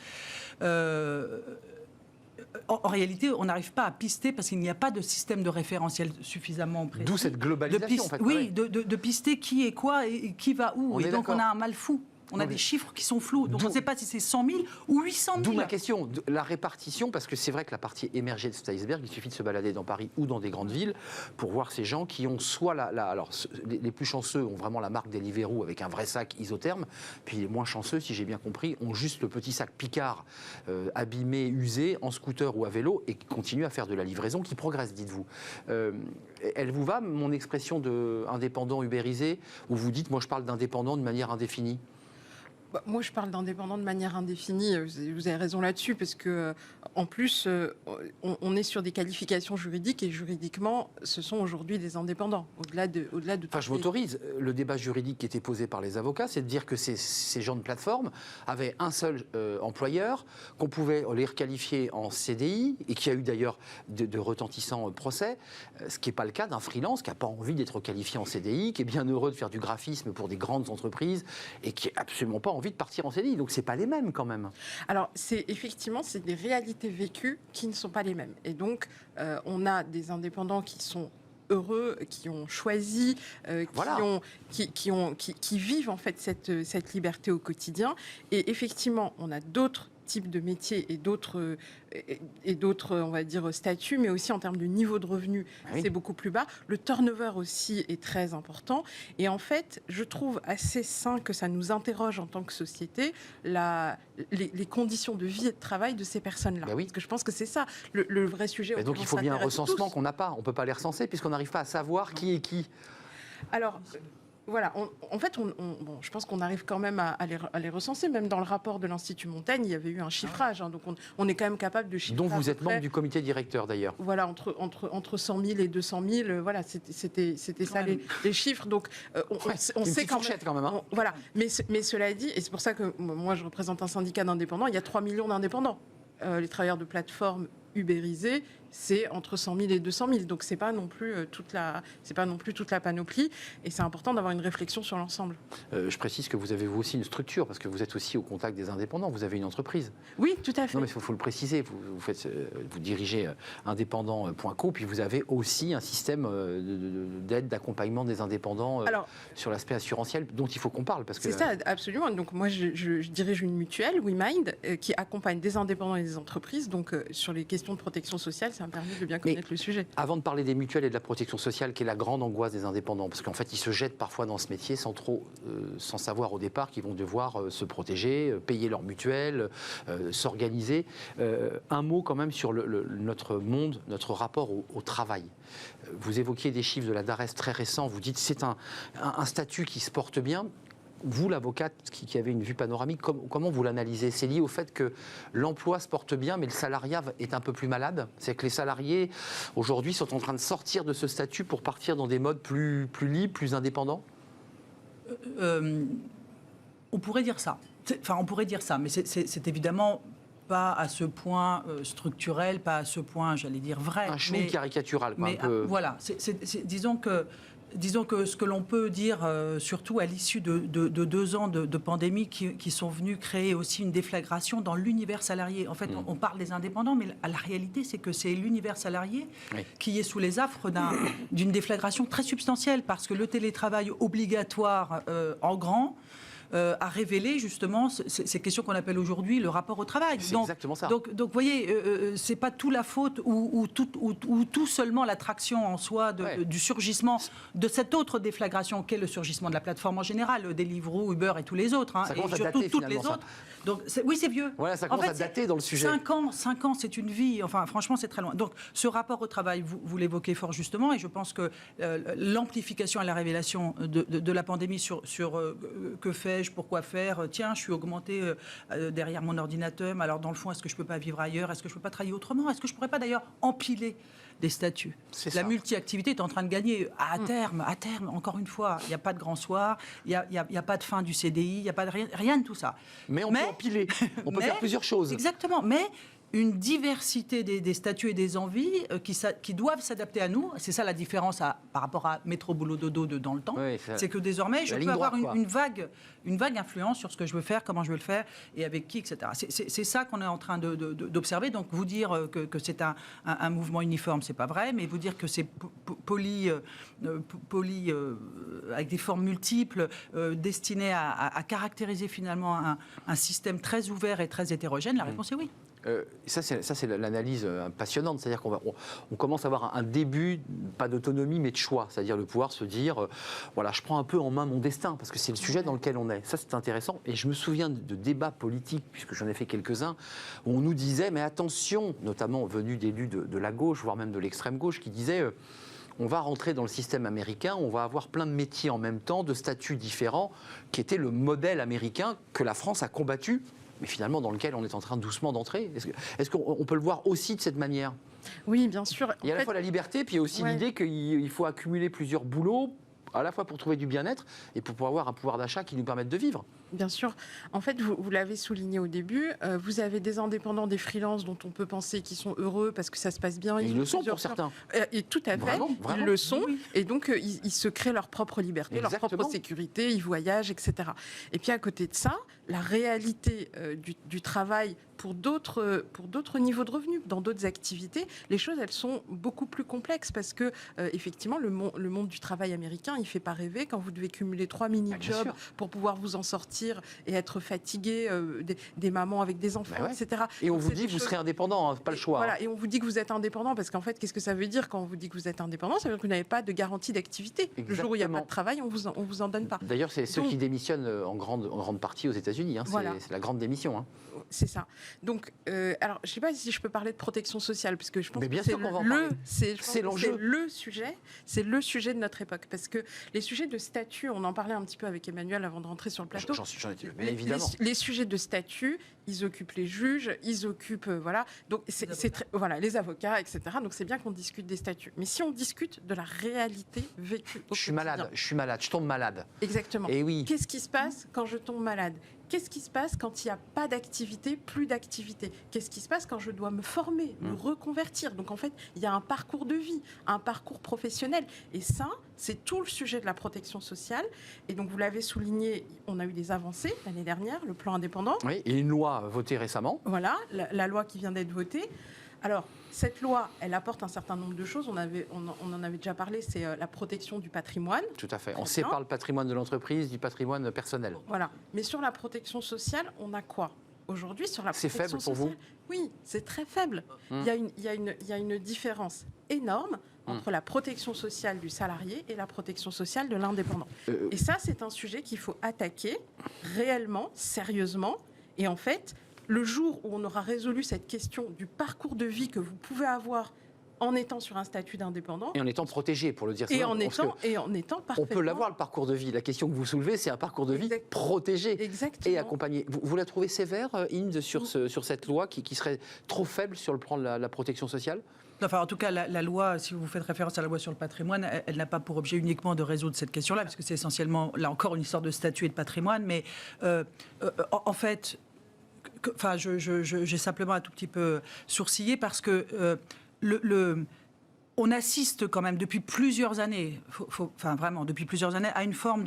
en réalité, on n'arrive pas à pister parce qu'il n'y a pas de système de référentiel suffisamment précis. D'où cette globalisation, en fait. Oui, de pister qui est quoi et qui va où. Et donc, on a un mal fou. On a des chiffres qui sont flous. Donc, on ne sait pas si c'est 100 000 ou 800 000. D'où ma question, la répartition, parce que c'est vrai que la partie émergée de cet iceberg, il suffit de se balader dans Paris ou dans des grandes villes pour voir ces gens qui ont soit alors, les plus chanceux ont vraiment la marque Deliveroo avec un vrai sac isotherme, puis les moins chanceux, si j'ai bien compris, ont juste le petit sac Picard abîmé, usé, en scooter ou à vélo et qui continuent à faire de la livraison, qui progresse, dites-vous. Elle vous va, mon expression d'indépendant ubérisé, où vous dites, moi je parle d'indépendant de manière indéfinie? Moi, je parle d'indépendant de manière indéfinie. Vous avez raison là-dessus, parce que, en plus, on est sur des qualifications juridiques, et juridiquement, ce sont aujourd'hui des indépendants, au-delà de. Enfin, je m'autorise. Le débat juridique qui était posé par les avocats, c'est de dire que ces gens de plateforme avaient un seul employeur, qu'on pouvait les requalifier en CDI, et qu'il y a eu d'ailleurs de retentissants procès, ce qui n'est pas le cas d'un freelance qui n'a pas envie d'être qualifié en CDI, qui est bien heureux de faire du graphisme pour des grandes entreprises, et qui n'est absolument pas envie de partir en CDI. Donc, c'est pas les mêmes quand même. Alors, effectivement, c'est des réalités vécues qui ne sont pas les mêmes. Et donc, on a des indépendants qui sont heureux, qui ont choisi, qui vivent en fait cette liberté au quotidien. Et effectivement, on a d'autres types de métiers et d'autres, on va dire, statuts, mais aussi en termes de niveau de revenu, c'est beaucoup plus bas. Le turnover aussi est très important. Et en fait, je trouve assez sain que ça nous interroge en tant que société les conditions de vie et de travail de ces personnes-là. Parce que je pense que c'est ça le vrai sujet. Donc il faut bien un recensement qu'on n'a pas. On ne peut pas les recenser puisqu'on n'arrive pas à savoir qui est qui. Alors... Voilà, en fait, je pense qu'on arrive quand même à les recenser. Même dans le rapport de l'Institut Montaigne, il y avait eu un chiffrage. Donc on est quand même capable de chiffrer. Dont vous êtes membre du comité directeur d'ailleurs. Voilà, entre 100 000 et 200 000, voilà, c'était ça les chiffres. Donc on sait quand même. Hein. Voilà, mais cela dit, et c'est pour ça que moi je représente un syndicat d'indépendants, il y a 3 millions d'indépendants. Les travailleurs de plateforme ubérisés, c'est entre 100 000 et 200 000. Donc, c'est pas non plus toute la panoplie. Et c'est important d'avoir une réflexion sur l'ensemble. Je précise que vous avez vous aussi une structure, parce que vous êtes aussi au contact des indépendants. Vous avez une entreprise. Oui, tout à fait. Non, mais il faut le préciser. Vous dirigez indépendant.co, puis vous avez aussi un système d'aide, d'accompagnement des indépendants sur l'aspect assurantiel dont il faut qu'on parle. C'est ça, absolument. Donc, moi, je dirige une mutuelle, WeMind, qui accompagne des indépendants et des entreprises. Donc, sur les questions de protection sociale, ça me permet de bien connaître le sujet. Avant de parler des mutuelles et de la protection sociale, qui est la grande angoisse des indépendants, parce qu'en fait, ils se jettent parfois dans ce métier sans savoir au départ qu'ils vont devoir se protéger, payer leur mutuelle, s'organiser. Un mot quand même sur notre monde, notre rapport au travail. Vous évoquiez des chiffres de la DARES très récents, vous dites que c'est un statut qui se porte bien. Vous, l'avocate qui avait une vue panoramique, comment vous l'analysez? C'est lié au fait que l'emploi se porte bien, mais le salariat est un peu plus malade? C'est que les salariés, aujourd'hui, sont en train de sortir de ce statut pour partir dans des modes plus libres, plus indépendants? On pourrait dire ça. Enfin, on pourrait dire ça, mais c'est évidemment pas à ce point structurel, pas à ce point, j'allais dire, vrai. Un chou caricatural, quoi. Mais, voilà, disons que ce que l'on peut dire, surtout à l'issue de 2 ans de pandémie qui sont venus créer aussi une déflagration dans l'univers salarié. En fait, on parle des indépendants, mais la réalité, c'est que c'est l'univers salarié qui est sous les affres d'une déflagration très substantielle, parce que le télétravail obligatoire en grand a révélé justement ces questions qu'on appelle aujourd'hui le rapport au travail. C'est exactement ça. Donc vous voyez, c'est pas tout la faute ou tout seulement l'attraction en soi du surgissement de cette autre déflagration qu'est le surgissement de la plateforme en général, Deliveroo, Uber et tous les autres. Ça commence et à surtout dater, toutes les ça. autres. Donc oui, c'est vieux. Voilà, ça commence à dater dans le sujet. 5 ans, c'est une vie. Enfin, franchement, c'est très loin. Donc ce rapport au travail, vous l'évoquez fort justement, et je pense que l'amplification et la révélation de la pandémie sur que fait fais-je, pourquoi faire, tiens, je suis augmenté derrière mon ordinateur, mais alors dans le fond, est-ce que je ne peux pas vivre ailleurs, est-ce que je ne peux pas travailler autrement, est-ce que je ne pourrais pas d'ailleurs empiler des statuts. La multi-activité est en train de gagner à terme, encore une fois. Il n'y a pas de grand soir, il n'y a pas de fin du CDI, il n'y a pas de rien de tout ça. Mais on peut empiler, on peut faire plusieurs choses. Exactement, mais une diversité des statuts et des envies qui doivent s'adapter à nous. C'est ça la différence par rapport à métro, boulot, dodo dans le temps. Oui, c'est que désormais, je peux avoir une vague influence sur ce que je veux faire, comment je veux le faire et avec qui, etc. C'est ça qu'on est en train d'observer. Donc, vous dire que c'est un mouvement uniforme, c'est pas vrai, mais vous dire que c'est poli avec des formes multiples, destiné à caractériser finalement un système très ouvert et très hétérogène, la réponse est oui. Ça, c'est l'analyse passionnante. C'est-à-dire qu'on on commence à avoir un début, pas d'autonomie, mais de choix. C'est-à-dire de pouvoir se dire, voilà, je prends un peu en main mon destin, parce que c'est le sujet dans lequel on est. Ça, c'est intéressant. Et je me souviens de débats politiques, puisque j'en ai fait quelques-uns, où on nous disait, mais attention, notamment venus d'élus de la gauche, voire même de l'extrême gauche, qui disaient... on va rentrer dans le système américain, on va avoir plein de métiers en même temps, de statuts différents, qui était le modèle américain que la France a combattu, mais finalement dans lequel on est en train doucement d'entrer. Est-ce qu'on peut le voir aussi de cette manière ? Oui, bien sûr. Il y a à la fois la liberté, puis il y a aussi l'idée qu'il faut accumuler plusieurs boulots, à la fois pour trouver du bien-être et pour avoir un pouvoir d'achat qui nous permette de vivre. Bien sûr. En fait, vous l'avez souligné au début, vous avez des indépendants, des freelances dont on peut penser qu'ils sont heureux parce que ça se passe bien. Ils le sont pour certains. Et tout à fait, vraiment. Ils le sont. Oui. Et donc, ils se créent leur propre liberté, Exactement. Leur propre sécurité, ils voyagent, etc. Et puis, à côté de ça, la réalité du travail pour d'autres niveaux de revenus, dans d'autres activités, les choses, elles sont beaucoup plus complexes parce que, effectivement, le monde du travail américain, il ne fait pas rêver quand vous devez cumuler 3 mini-jobs pour pouvoir vous en sortir et être fatigué, des mamans avec des enfants, etc. Et on vous dit que vous serez indépendant, hein, pas le choix. Voilà, et on vous dit que vous êtes indépendant parce qu'en fait, qu'est-ce que ça veut dire quand on vous dit que vous êtes indépendant ? Ça veut dire que vous n'avez pas de garantie d'activité. Exactement. Le jour où il n'y a pas de travail, on vous en donne pas. D'ailleurs, c'est ceux qui démissionnent en grande partie aux États-Unis. Hein. C'est la grande démission. Hein. C'est ça. Donc, alors, je ne sais pas si je peux parler de protection sociale, parce que je pense que c'est le sujet de notre époque. Parce que les sujets de statut, on en parlait un petit peu avec Emmanuel avant de rentrer sur le plateau. J'en étais, mais évidemment. Les sujets de statut, ils occupent les juges, ils occupent, donc les avocats, etc. Donc, c'est bien qu'on discute des statuts. Mais si on discute de la réalité vécue au quotidien. Je suis malade, je tombe malade. Exactement. Et oui. Qu'est-ce qui se passe quand je tombe malade ? Qu'est-ce qui se passe quand il n'y a pas d'activité, plus d'activité ? Qu'est-ce qui se passe quand je dois me former, me reconvertir ? Donc en fait, il y a un parcours de vie, un parcours professionnel. Et ça, c'est tout le sujet de la protection sociale. Et donc vous l'avez souligné, on a eu des avancées l'année dernière, le plan indépendant. Oui, et une loi votée récemment. Voilà, la loi qui vient d'être votée. Alors, cette loi, elle apporte un certain nombre de choses. On en avait déjà parlé, c'est la protection du patrimoine. Tout à fait. On sépare le patrimoine de l'entreprise du patrimoine personnel. Voilà. Mais sur la protection sociale, on a quoi aujourd'hui sur la protection sociale ? C'est faible pour vous ? Oui, c'est très faible. Il y a une différence énorme entre la protection sociale du salarié et la protection sociale de l'indépendant. Et ça, c'est un sujet qu'il faut attaquer réellement, sérieusement. Et en fait... le jour où on aura résolu cette question du parcours de vie que vous pouvez avoir en étant sur un statut d'indépendant... et en étant protégé, pour le dire et en étant parfaitement... On peut l'avoir, le parcours de vie. La question que vous soulevez, c'est un parcours de vie protégé et accompagné. Vous la trouvez sévère, Inde, sur cette loi qui serait trop faible sur le plan de la protection sociale ? Enfin, en tout cas, la loi, si vous faites référence à la loi sur le patrimoine, elle n'a pas pour objet uniquement de résoudre cette question-là, parce que c'est essentiellement, là encore, une histoire de statut et de patrimoine. Mais en fait... Enfin, j'ai simplement un tout petit peu sourcillé parce que on assiste quand même depuis plusieurs années, vraiment depuis plusieurs années, à une forme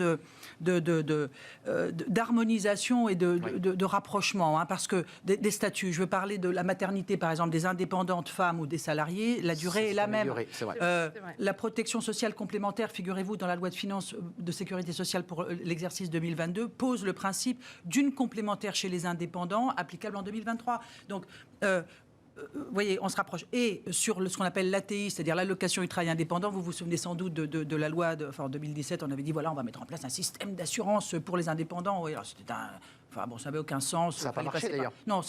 d'harmonisation et de rapprochement, hein, parce que des statuts, je veux parler de la maternité par exemple, des indépendantes femmes ou des salariés, la durée est la même. C'est vrai. La protection sociale complémentaire, figurez-vous, dans la loi de finances de sécurité sociale pour l'exercice 2022, pose le principe d'une complémentaire chez les indépendants applicable en 2023. Donc, vous voyez, on se rapproche. Et sur ce qu'on appelle l'ATI, c'est-à-dire l'allocation du travail indépendant, vous vous souvenez sans doute de la loi, en 2017, on avait dit, voilà, on va mettre en place un système d'assurance pour les indépendants. Oui, alors c'était ça n'avait aucun sens. Ça n'a pas marché d'ailleurs. Non,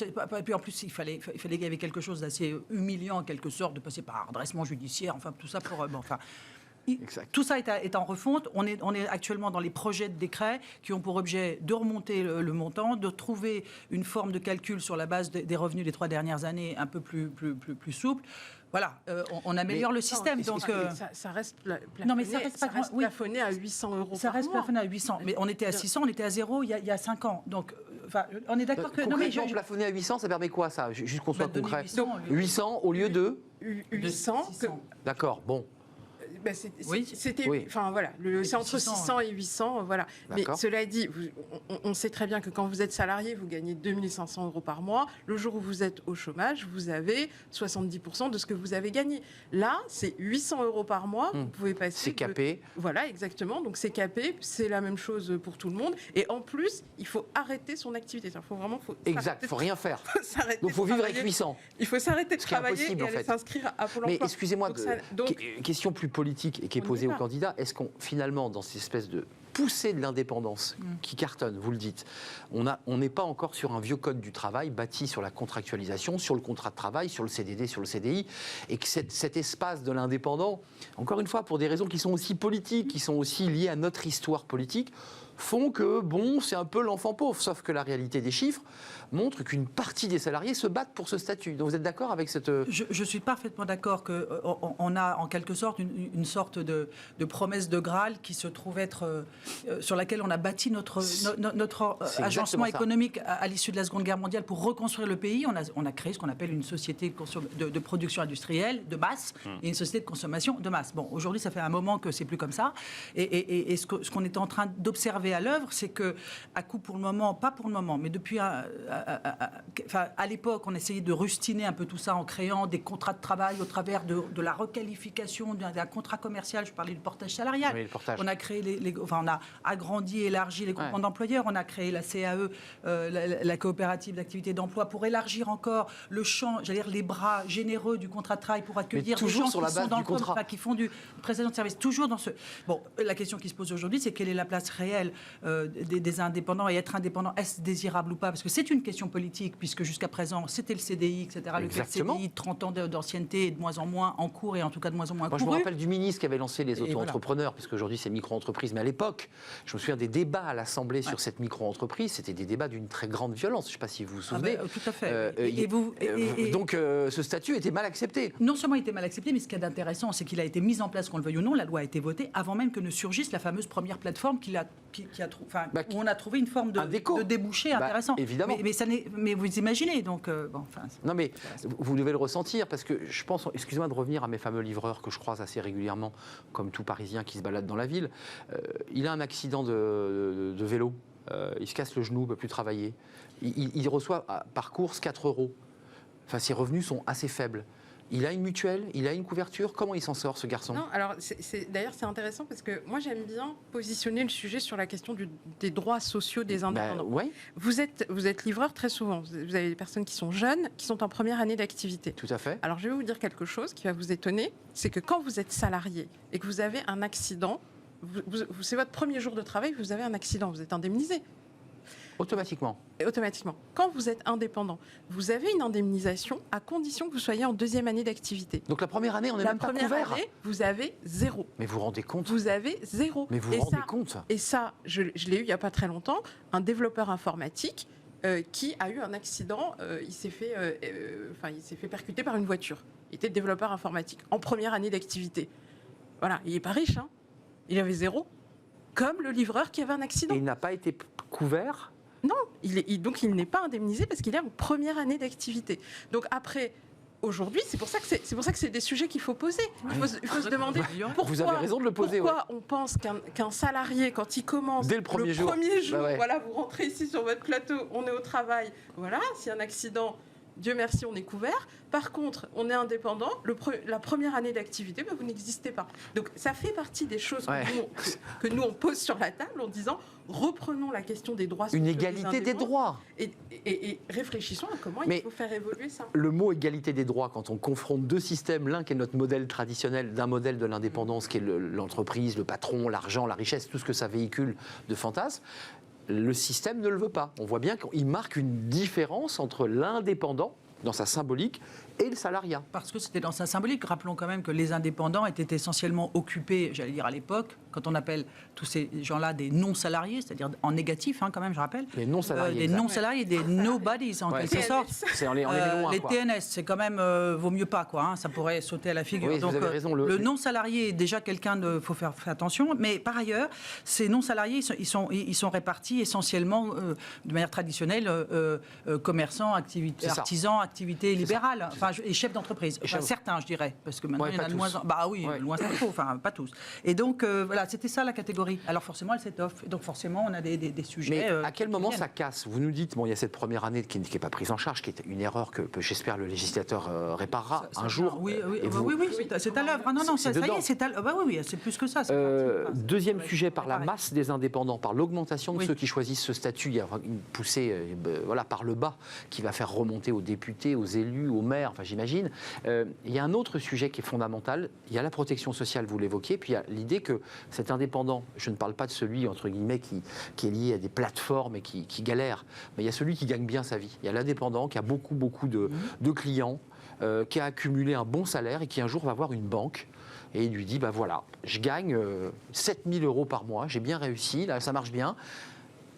puis en plus, il fallait qu'il y avait quelque chose d'assez humiliant, en quelque sorte, de passer par un redressement judiciaire, enfin, tout ça pour... Exact. Tout ça est en refonte. On est actuellement dans les projets de décret qui ont pour objet de remonter le montant, de trouver une forme de calcul sur la base des revenus des 3 dernières années un peu plus souple. Voilà, on améliore le système. Non, donc, ça reste plafonné, non, mais ça reste plafonné à 800 euros ça par reste mois. plafonné à 800. Mais on était à 600, on était à 0 il y a 5 ans. Donc, on est d'accord que... Concrètement, plafonner à 800, ça permet quoi, ça? Juste qu'on soit concret. 800 au lieu de 800. 600. D'accord, bon. C'était, Oui. enfin voilà, c'est entre 600 et 800, voilà. Mais D'accord. cela dit, on sait très bien que quand vous êtes salarié, vous gagnez 2500 euros par mois. Le jour où vous êtes au chômage, vous avez 70% de ce que vous avez gagné. Là, c'est 800 euros par mois. Vous pouvez passer. C'est capé. Voilà, exactement. Donc c'est capé. C'est la même chose pour tout le monde. Et en plus, il faut arrêter son activité. Il faut vraiment, Exact, il ne faut rien faire. s'arrêter Donc il faut de vivre avec travailler. 800. Il faut s'arrêter de Ce qui est travailler impossible, et en aller fait. s'inscrire à Pôle Mais emploi. excusez-moi, question plus politique et qui est On y posée va. aux candidats, est-ce qu'on, finalement, dans cette espèce de poussée de l'indépendance qui cartonne, vous le dites, on n'est pas encore sur un vieux code du travail bâti sur la contractualisation, sur le contrat de travail, sur le CDD, sur le CDI, et que cet espace de l'indépendant, encore une fois, pour des raisons qui sont aussi politiques, qui sont aussi liées à notre histoire politique, font que, bon, c'est un peu l'enfant pauvre, sauf que la réalité des chiffres montre qu'une partie des salariés se battent pour ce statut. Donc vous êtes d'accord avec cette... Je suis parfaitement d'accord qu'on a en quelque sorte une sorte de promesse de Graal qui se trouve être... sur laquelle on a bâti notre C'est agencement exactement ça. économique à l'issue de la Seconde Guerre mondiale pour reconstruire le pays. On a créé ce qu'on appelle une société de production industrielle de masse et une société de consommation de masse. Bon, aujourd'hui, ça fait un moment que c'est plus comme ça. Et ce qu'on est en train d'observer à l'œuvre, c'est que, à coup pour le moment, pas pour le moment, mais depuis à l'époque, on essayait de rustiner un peu tout ça en créant des contrats de travail au travers de la requalification d'un contrat commercial. Je parlais du portage salarial. Oui, le portage. On a créé on a agrandi, élargi les groupements d'employeurs. On a créé la CAE, la coopérative d'activité d'emploi, pour élargir encore le champ, j'allais dire les bras généreux du contrat de travail pour accueillir des toujours gens sur qui la base sont dans du le contrat, contrat. qui font du précédent de service. Toujours dans ce. Bon, la question qui se pose aujourd'hui, c'est quelle est la place réelle des indépendants, et être indépendant, est-ce désirable ou pas? Parce que c'est une question politique, puisque jusqu'à présent, c'était le CDI, etc. Exactement. Le CDI, 30 ans d'ancienneté, et de moins en moins en cours, et en tout cas de moins en moins Moi, je me couru. rappelle du ministre qui avait lancé les Et auto-entrepreneurs, puisque aujourd'hui c'est micro-entreprise, mais à l'époque, je me souviens des débats à l'Assemblée sur cette micro-entreprise, c'était des débats d'une très grande violence, je ne sais pas si vous vous souvenez. Tout à fait. Donc ce statut était mal accepté. Non seulement il était mal accepté, mais ce qui est intéressant, c'est qu'il a été mis en place, qu'on le veuille ou non, la loi a été votée avant même que ne surgisse la fameuse première plateforme où on a trouvé une forme de débouché intéressant. Évidemment. Mais vous imaginez, donc... Non mais vous devez le ressentir, parce que je pense, excusez-moi de revenir à mes fameux livreurs que je croise assez régulièrement, comme tout Parisien qui se balade dans la ville. Il a un accident de vélo, il se casse le genou, il ne peut plus travailler. Il reçoit par course 4 euros. Enfin, ses revenus sont assez faibles. Il a une mutuelle, il a une couverture. Comment il s'en sort, ce garçon? Non, alors d'ailleurs c'est intéressant parce que moi j'aime bien positionner le sujet sur la question des droits sociaux des indépendants. Ouais, Vous êtes livreur très souvent. Vous avez des personnes qui sont jeunes, qui sont en première année d'activité. tout à fait. Alors je vais vous dire quelque chose qui va vous étonner, c'est que quand vous êtes salarié et que vous avez un accident, c'est votre premier jour de travail, vous avez un accident, vous êtes indemnisé. Automatiquement. Et automatiquement. Quand vous êtes indépendant, vous avez une indemnisation à condition que vous soyez en deuxième année d'activité. Donc la première année, on n'est La même pas première couvert. année, vous avez 0. Mais vous vous rendez compte? Vous avez 0. Mais vous vous rendez compte? Et ça, je l'ai eu il n'y a pas très longtemps, un développeur informatique qui a eu un accident, il s'est fait percuter par une voiture. Il était développeur informatique en première année d'activité. Voilà, il n'est pas riche, hein. Il avait 0, comme le livreur qui avait un accident. Et il n'a pas été couvert? Non, donc il n'est pas indemnisé parce qu'il est en première année d'activité. Donc après, aujourd'hui, c'est pour ça que c'est des sujets qu'il faut poser. Il faut se demander pourquoi, vous avez raison de le poser. Pourquoi on pense qu'un salarié, quand il commence Dès le premier jour, bah ouais. voilà, vous rentrez ici sur votre plateau, on est au travail, voilà, s'il y a un accident, Dieu merci, on est couvert. Par contre, on est indépendant, la première année d'activité, vous n'existez pas. Donc ça fait partie des choses que nous, on pose sur la table en disant, reprenons la question des droits sociaux. Une égalité des droits. Et réfléchissons à comment Mais il faut faire évoluer ça. Le mot égalité des droits, quand on confronte deux systèmes, l'un qui est notre modèle traditionnel, d'un modèle de l'indépendance qui est l'entreprise, le patron, l'argent, la richesse, tout ce que ça véhicule de fantasmes, le système ne le veut pas. On voit bien qu'il marque une différence entre l'indépendant, dans sa symbolique, et le salariat. Parce que c'était dans sa symbolique. Rappelons quand même que les indépendants étaient essentiellement occupés, j'allais dire à l'époque, quand on appelle tous ces gens-là des non-salariés, c'est-à-dire en négatif, quand même, je rappelle. Les non-salariés. Des non-salariés, des nobodies, en quelque sorte. On les met loin, les quoi. TNS, c'est quand même, vaut mieux pas, quoi. Ça pourrait sauter à la figure. Oui, Donc, vous avez raison. le non-salarié est déjà quelqu'un de... Il faut faire attention. Mais par ailleurs, ces non-salariés, ils sont répartis essentiellement, de manière traditionnelle, commerçants, artisans, activités libérales, et chefs d'entreprise. Certains, je dirais. Parce que maintenant, il y en a de moins en... Bah oui, loin s'en faut, pas tous. Et donc, voilà, c'était ça la catégorie. Alors forcément, elle s'étoffe. Donc forcément, on a des sujets... Mais à quel moment ça casse? Vous nous dites, bon, il y a cette première année qui n'est pas prise en charge, qui est une erreur que j'espère le législateur réparera un jour. Oui, et c'est à l'œuvre. Non, ça y est, c'est à l'œuvre. Oui, c'est plus que ça. Deuxième sujet, par la masse des indépendants, par l'augmentation de ceux qui choisissent ce statut, il y a une poussée par le bas qui va faire remonter aux députés, aux élus, aux maires, j'imagine. Il y a un autre sujet qui est fondamental, il y a la protection sociale, vous l'évoquiez, puis il y a l'idée que cet indépendant, je ne parle pas de celui, entre guillemets, qui est lié à des plateformes et qui galère, mais il y a celui qui gagne bien sa vie. Il y a l'indépendant qui a beaucoup de clients, qui a accumulé un bon salaire et qui un jour va voir une banque et il lui dit, voilà, je gagne 7 000 € par mois, j'ai bien réussi, là ça marche bien.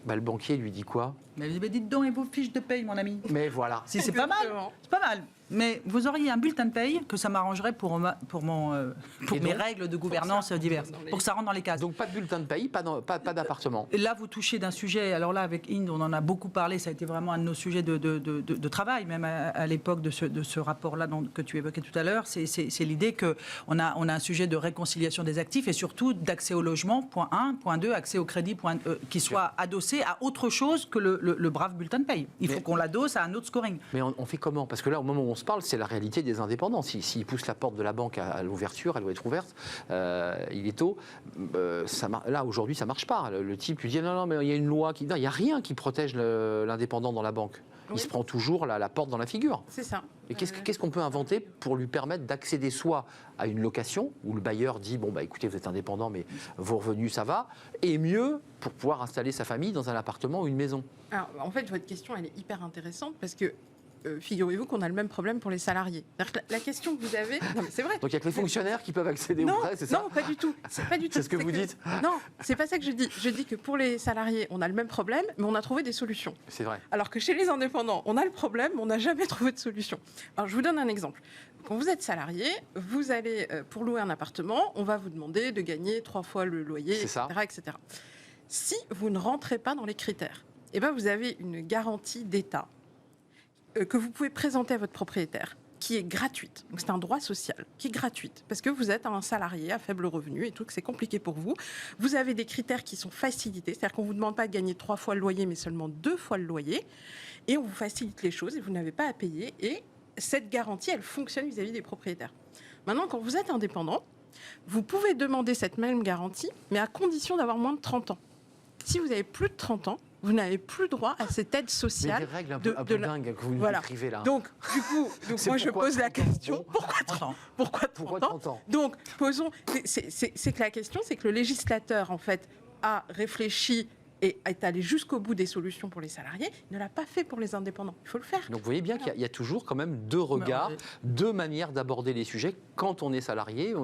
Le banquier lui dit quoi? Mais dites donc, et vos fiches de paye, mon ami? Mais voilà. Si c'est pas mal, c'est pas mal. Mais vous auriez un bulletin de paye que ça m'arrangerait pour mes règles de gouvernance diverses, pour que ça rentre dans les cases. Donc pas de bulletin de paye, pas d'appartement. Et là, vous touchez d'un sujet, alors là, avec Inde, on en a beaucoup parlé, ça a été vraiment un de nos sujets de travail, même à l'époque de ce rapport-là que tu évoquais tout à l'heure, c'est l'idée qu'on a un sujet de réconciliation des actifs et surtout d'accès au logement, point 1, point 2, accès au crédit, qui soit adossé à autre chose que le brave bulletin de paye. Il faut qu'on l'adosse à un autre scoring. Mais on fait comment? Parce que là, au moment où on se parle, c'est la réalité des indépendants. S'ils poussent la porte de la banque à l'ouverture, elle doit être ouverte, il est tôt. Là, aujourd'hui, ça ne marche pas. Le type lui dit non, mais il y a une loi qui... Non, il n'y a rien qui protège l'indépendant dans la banque. Il se prend toujours la porte dans la figure. C'est ça. Et qu'est-ce qu'on peut inventer pour lui permettre d'accéder soit à une location, où le bailleur dit, écoutez, vous êtes indépendant, mais vos revenus, ça va, et mieux, pour pouvoir installer sa famille dans un appartement ou une maison? Alors, en fait, votre question, elle est hyper intéressante, parce que figurez-vous qu'on a le même problème pour les salariés. La question que vous avez... Non, mais c'est vrai. Donc il n'y a que les fonctionnaires qui peuvent accéder aux prêts, c'est ça? Non, pas du tout. C'est ce que vous dites? Non, c'est pas ça que je dis. Je dis que pour les salariés, on a le même problème, mais on a trouvé des solutions. C'est vrai. Alors que chez les indépendants, on a le problème, mais on n'a jamais trouvé de solution. Alors je vous donne un exemple. Quand vous êtes salarié, vous allez, pour louer un appartement, on va vous demander de gagner 3 fois le loyer, etc. Si vous ne rentrez pas dans les critères, vous avez une garantie d'État que vous pouvez présenter à votre propriétaire, qui est gratuite. Donc c'est un droit social qui est gratuite, parce que vous êtes un salarié à faible revenu et tout, que c'est compliqué pour vous. Vous avez des critères qui sont facilités, c'est-à-dire qu'on ne vous demande pas de gagner 3 fois le loyer, mais seulement 2 fois le loyer, et on vous facilite les choses et vous n'avez pas à payer, et cette garantie, elle fonctionne vis-à-vis des propriétaires. Maintenant, quand vous êtes indépendant, vous pouvez demander cette même garantie, mais à condition d'avoir moins de 30 ans. Si vous avez plus de 30 ans, vous n'avez plus droit à cette aide sociale. Mais des règles un peu dingues que vous nous décrivez là. Donc, du coup, moi je pose la question, pourquoi 30 ans? Donc, posons... C'est que la question, c'est que le législateur, en fait, a réfléchi et est allé jusqu'au bout des solutions pour les salariés, il ne l'a pas fait pour les indépendants. Il faut le faire. Donc vous voyez bien qu'il y a toujours quand même deux regards, deux manières d'aborder les sujets quand on est salarié.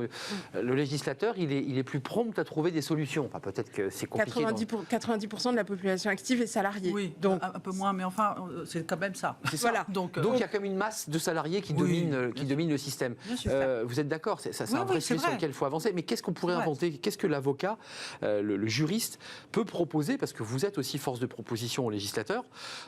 Le législateur, il est plus prompt à trouver des solutions. Enfin, peut-être que c'est compliqué. 90% de la population active est salariée. Oui, donc un peu moins, mais enfin, c'est quand même ça. C'est ça. Voilà. Donc il y a quand même une masse de salariés qui domine le système. Vous êtes d'accord? C'est un vrai sujet sur lequel il faut avancer. Mais qu'est-ce qu'on pourrait inventer? Qu'est-ce que l'avocat, le juriste, peut proposer? Parce que vous êtes aussi force de proposition au législateur,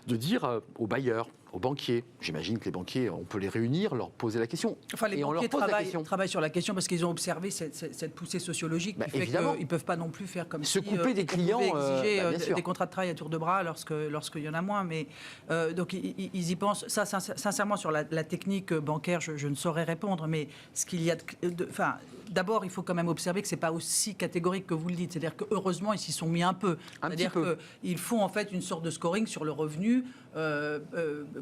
de dire aux bailleurs, aux banquiers, j'imagine que les banquiers, on peut les réunir, leur poser la question. Enfin, les banquiers travaillent sur la question parce qu'ils ont observé cette poussée sociologique qui fait qu'ils ne peuvent pas non plus faire comme se couper des clients, exiger des contrats de travail à tour de bras lorsqu'il y en a moins. Mais, donc ils y pensent. Ça, sincèrement, sur la technique bancaire, je ne saurais répondre, mais ce qu'il y a d'abord, il faut quand même observer que ce n'est pas aussi catégorique que vous le dites. C'est-à-dire que heureusement, ils s'y sont mis un peu. C'est-à-dire qu'ils font en fait une sorte de scoring sur le revenu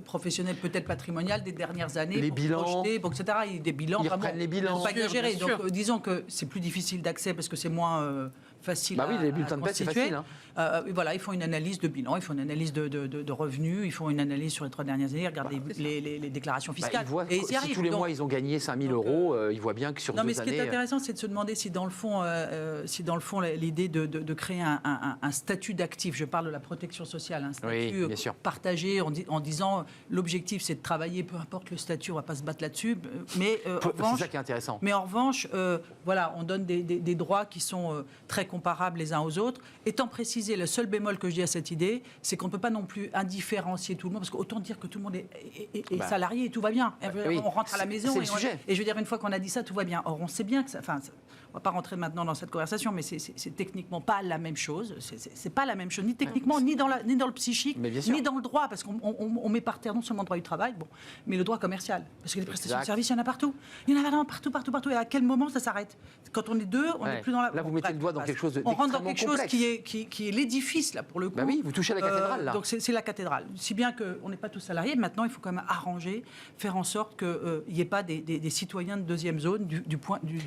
professionnel, peut-être patrimonial des dernières années, les bilans, etc. Des bilans, ils reprennent les bilans. Pas exagérés. Donc disons que c'est plus difficile d'accès parce que c'est moins facile Bah oui, à les bulletins de paie, c'est constituer. facile. Hein. Voilà, ils font une analyse de bilan, ils font une analyse de revenus, ils font une analyse sur les 3 dernières années, regardent les déclarations Bah, fiscales. ils voient et ils y si arrivent. tous les Donc, mois ils ont gagné 5 000 euros, ils voient bien que sur 2 non, années... mais ce qui est intéressant, c'est de se demander si dans le fond, l'idée de créer un statut d'actif, je parle de la protection sociale, un statut bien sûr. partagé en disant l'objectif c'est de travailler, peu importe le statut, on ne va pas se battre là-dessus, mais en revanche, c'est ça qui est intéressant. mais en revanche, voilà, on donne des droits qui sont très comparables les uns aux autres. Étant précisé, le seul bémol que je dis à cette idée, c'est qu'on ne peut pas non plus indifférencier tout le monde, parce qu'autant dire que tout le monde est salarié et tout va bien. Oui, On rentre à la maison c'est le sujet. et je veux dire, une fois qu'on a dit ça, tout va bien. Or, on sait bien que ça... On ne va pas rentrer maintenant dans cette conversation, mais c'est techniquement pas la même chose. C'est pas la même chose, ni techniquement, ni dans le psychique, ni dans le droit, parce qu'on met par terre non seulement le droit du travail, mais le droit commercial. Parce que les prestations de services, il y en a partout. Il y en a vraiment partout. Et à quel moment ça s'arrête? Quand on est deux, on n'est plus dans la... Là, vous mettez le doigt dans quelque chose On rentre dans quelque chose complexe. qui est l'édifice, là, pour le coup. Bah oui, vous touchez à la cathédrale, là. Donc c'est la cathédrale. Si bien qu'on n'est pas tous salariés, maintenant, il faut quand même arranger, faire en sorte qu'il n'y ait pas des citoyens de deuxième zone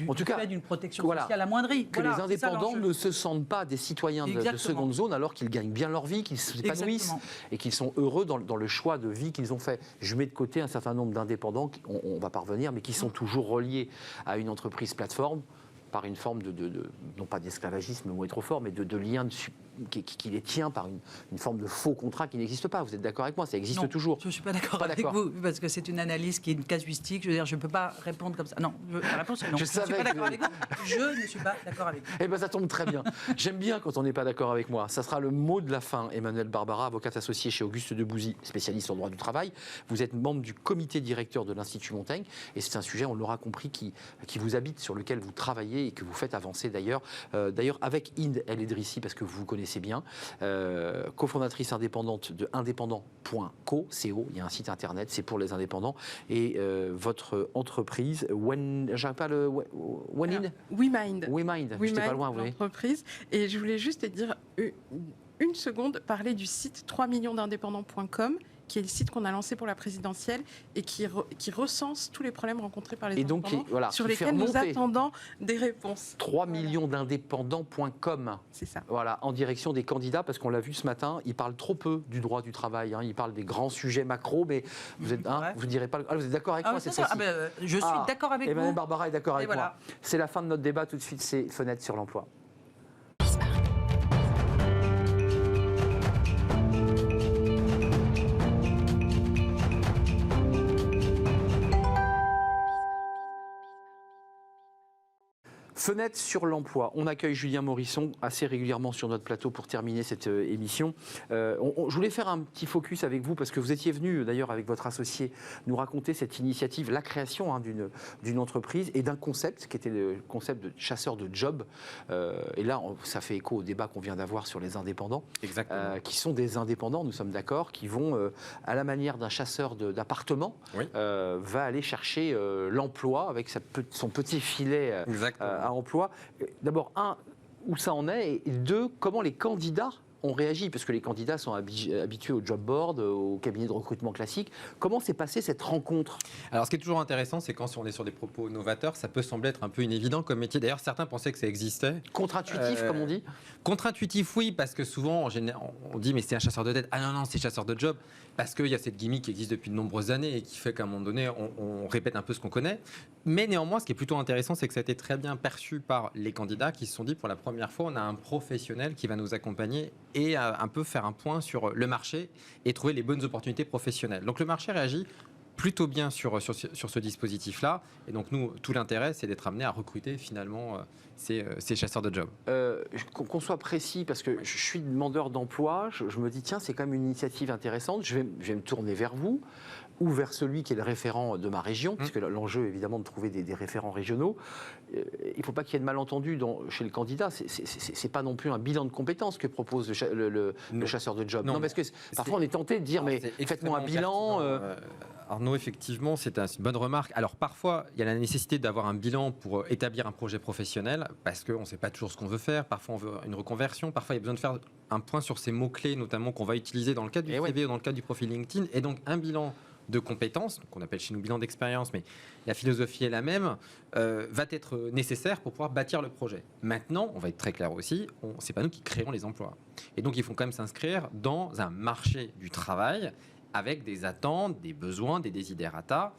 En tout cas, fait d'une protection voilà, sociale amoindrie. que les indépendants ne se sentent pas des citoyens de seconde zone alors qu'ils gagnent bien leur vie, qu'ils s'épanouissent et qu'ils sont heureux dans le choix de vie qu'ils ont fait. Je mets de côté un certain nombre d'indépendants, on va pas revenir, mais qui sont toujours reliés à une entreprise plateforme par une forme non pas d'esclavagisme, le mot est trop fort, mais de lien qui les tient par une forme de faux contrat qui n'existe pas. Vous êtes d'accord avec moi? Ça existe toujours. Je ne suis pas d'accord avec vous, parce que c'est une analyse qui est une casuistique. Je veux dire, je ne peux pas répondre comme ça. Non, la réponse est non. Je ne suis pas d'accord avec vous. Je ne suis pas d'accord avec vous. Eh bien, ça tombe très bien. J'aime bien quand on n'est pas d'accord avec moi. Ça sera le mot de la fin. Emmanuelle Barbara, avocate associée chez Auguste Debouzy, spécialiste en droit du travail. Vous êtes membre du comité directeur de l'Institut Montaigne. Et c'est un sujet, on l'aura compris, qui vous habite, sur lequel vous travaillez et que vous faites avancer d'ailleurs. D'ailleurs, avec Inde El Edrissi, parce que vous vous connaissez bien, cofondatrice indépendante de indépendant.co, il y a un site internet, c'est pour les indépendants. Et votre entreprise, WeMind. WeMind, J'étais pas loin, vous voyez. L'entreprise. Et je voulais juste te dire une seconde, parler du site 3millionsdindépendants.com, qui est le site qu'on a lancé pour la présidentielle et qui recense tous les problèmes rencontrés par les indépendants, sur lesquels nous attendons des réponses. 3millionsdindépendants.com. C'est ça. Voilà, en direction des candidats, parce qu'on l'a vu ce matin, ils parlent trop peu du droit du travail. Ils parlent des grands sujets macro, mais vous êtes, vous direz pas. Vous êtes d'accord avec moi? Je suis d'accord avec vous. Emmanuelle Barbara est d'accord avec moi. C'est la fin de notre débat. Tout de suite, c'est Fenêtre sur l'emploi. Fenêtre sur l'emploi. On accueille Julien Morisson assez régulièrement sur notre plateau pour terminer cette émission. Je voulais faire un petit focus avec vous parce que vous étiez venu d'ailleurs avec votre associé nous raconter cette initiative, la création d'une entreprise et d'un concept qui était le concept de chasseur de job. Et là, ça fait écho au débat qu'on vient d'avoir sur les indépendants. Exactement. Qui sont des indépendants, nous sommes d'accord, qui vont, à la manière d'un chasseur d'appartements, va aller chercher l'emploi avec son petit filet à emploi. D'abord, où ça en est, et deux, comment les candidats ont réagi, parce que les candidats sont habitués au job board, au cabinet de recrutement classique. Comment s'est passée cette rencontre? Alors, ce qui est toujours intéressant, c'est quand on est sur des propos novateurs, ça peut sembler être un peu inévident comme métier. D'ailleurs, certains pensaient que ça existait. Contre-intuitif, comme on dit? Contre-intuitif, oui, parce que souvent, on dit, mais c'est un chasseur de tête. Ah non, c'est chasseur de job. Parce qu'il y a cette gimmick qui existe depuis de nombreuses années et qui fait qu'à un moment donné, on répète un peu ce qu'on connaît. Mais néanmoins, ce qui est plutôt intéressant, c'est que ça a été très bien perçu par les candidats qui se sont dit, pour la première fois, on a un professionnel qui va nous accompagner et un peu faire un point sur le marché et trouver les bonnes opportunités professionnelles. Donc le marché réagit plutôt bien sur ce dispositif-là. Et donc nous, tout l'intérêt, c'est d'être amené à recruter finalement ces chasseurs de job. Qu'on soit précis, parce que je suis demandeur d'emploi, je me dis, tiens, c'est quand même une initiative intéressante, je vais me tourner vers vous, ou vers celui qui est le référent de ma région, puisque l'enjeu est évidemment de trouver des référents régionaux. Il ne faut pas qu'il y ait de malentendu chez le candidat. C'est pas non plus un bilan de compétences que propose le chasseur de job. Non, parce que parfois on est tenté de dire, mais faites-moi un bilan. Arnaud, effectivement, c'est une bonne remarque. Alors parfois, il y a la nécessité d'avoir un bilan pour établir un projet professionnel, parce qu'on ne sait pas toujours ce qu'on veut faire. Parfois, on veut une reconversion. Parfois, il y a besoin de faire un point sur ces mots-clés, notamment qu'on va utiliser dans le cadre du CV ou dans le cadre du profil LinkedIn. Et donc, un bilan de compétences, qu'on appelle chez nous bilan d'expérience, mais la philosophie est la même, va être nécessaire pour pouvoir bâtir le projet. Maintenant, on va être très clair aussi, c'est pas nous qui créons les emplois. Et donc, il faut quand même s'inscrire dans un marché du travail avec des attentes, des besoins, des desiderata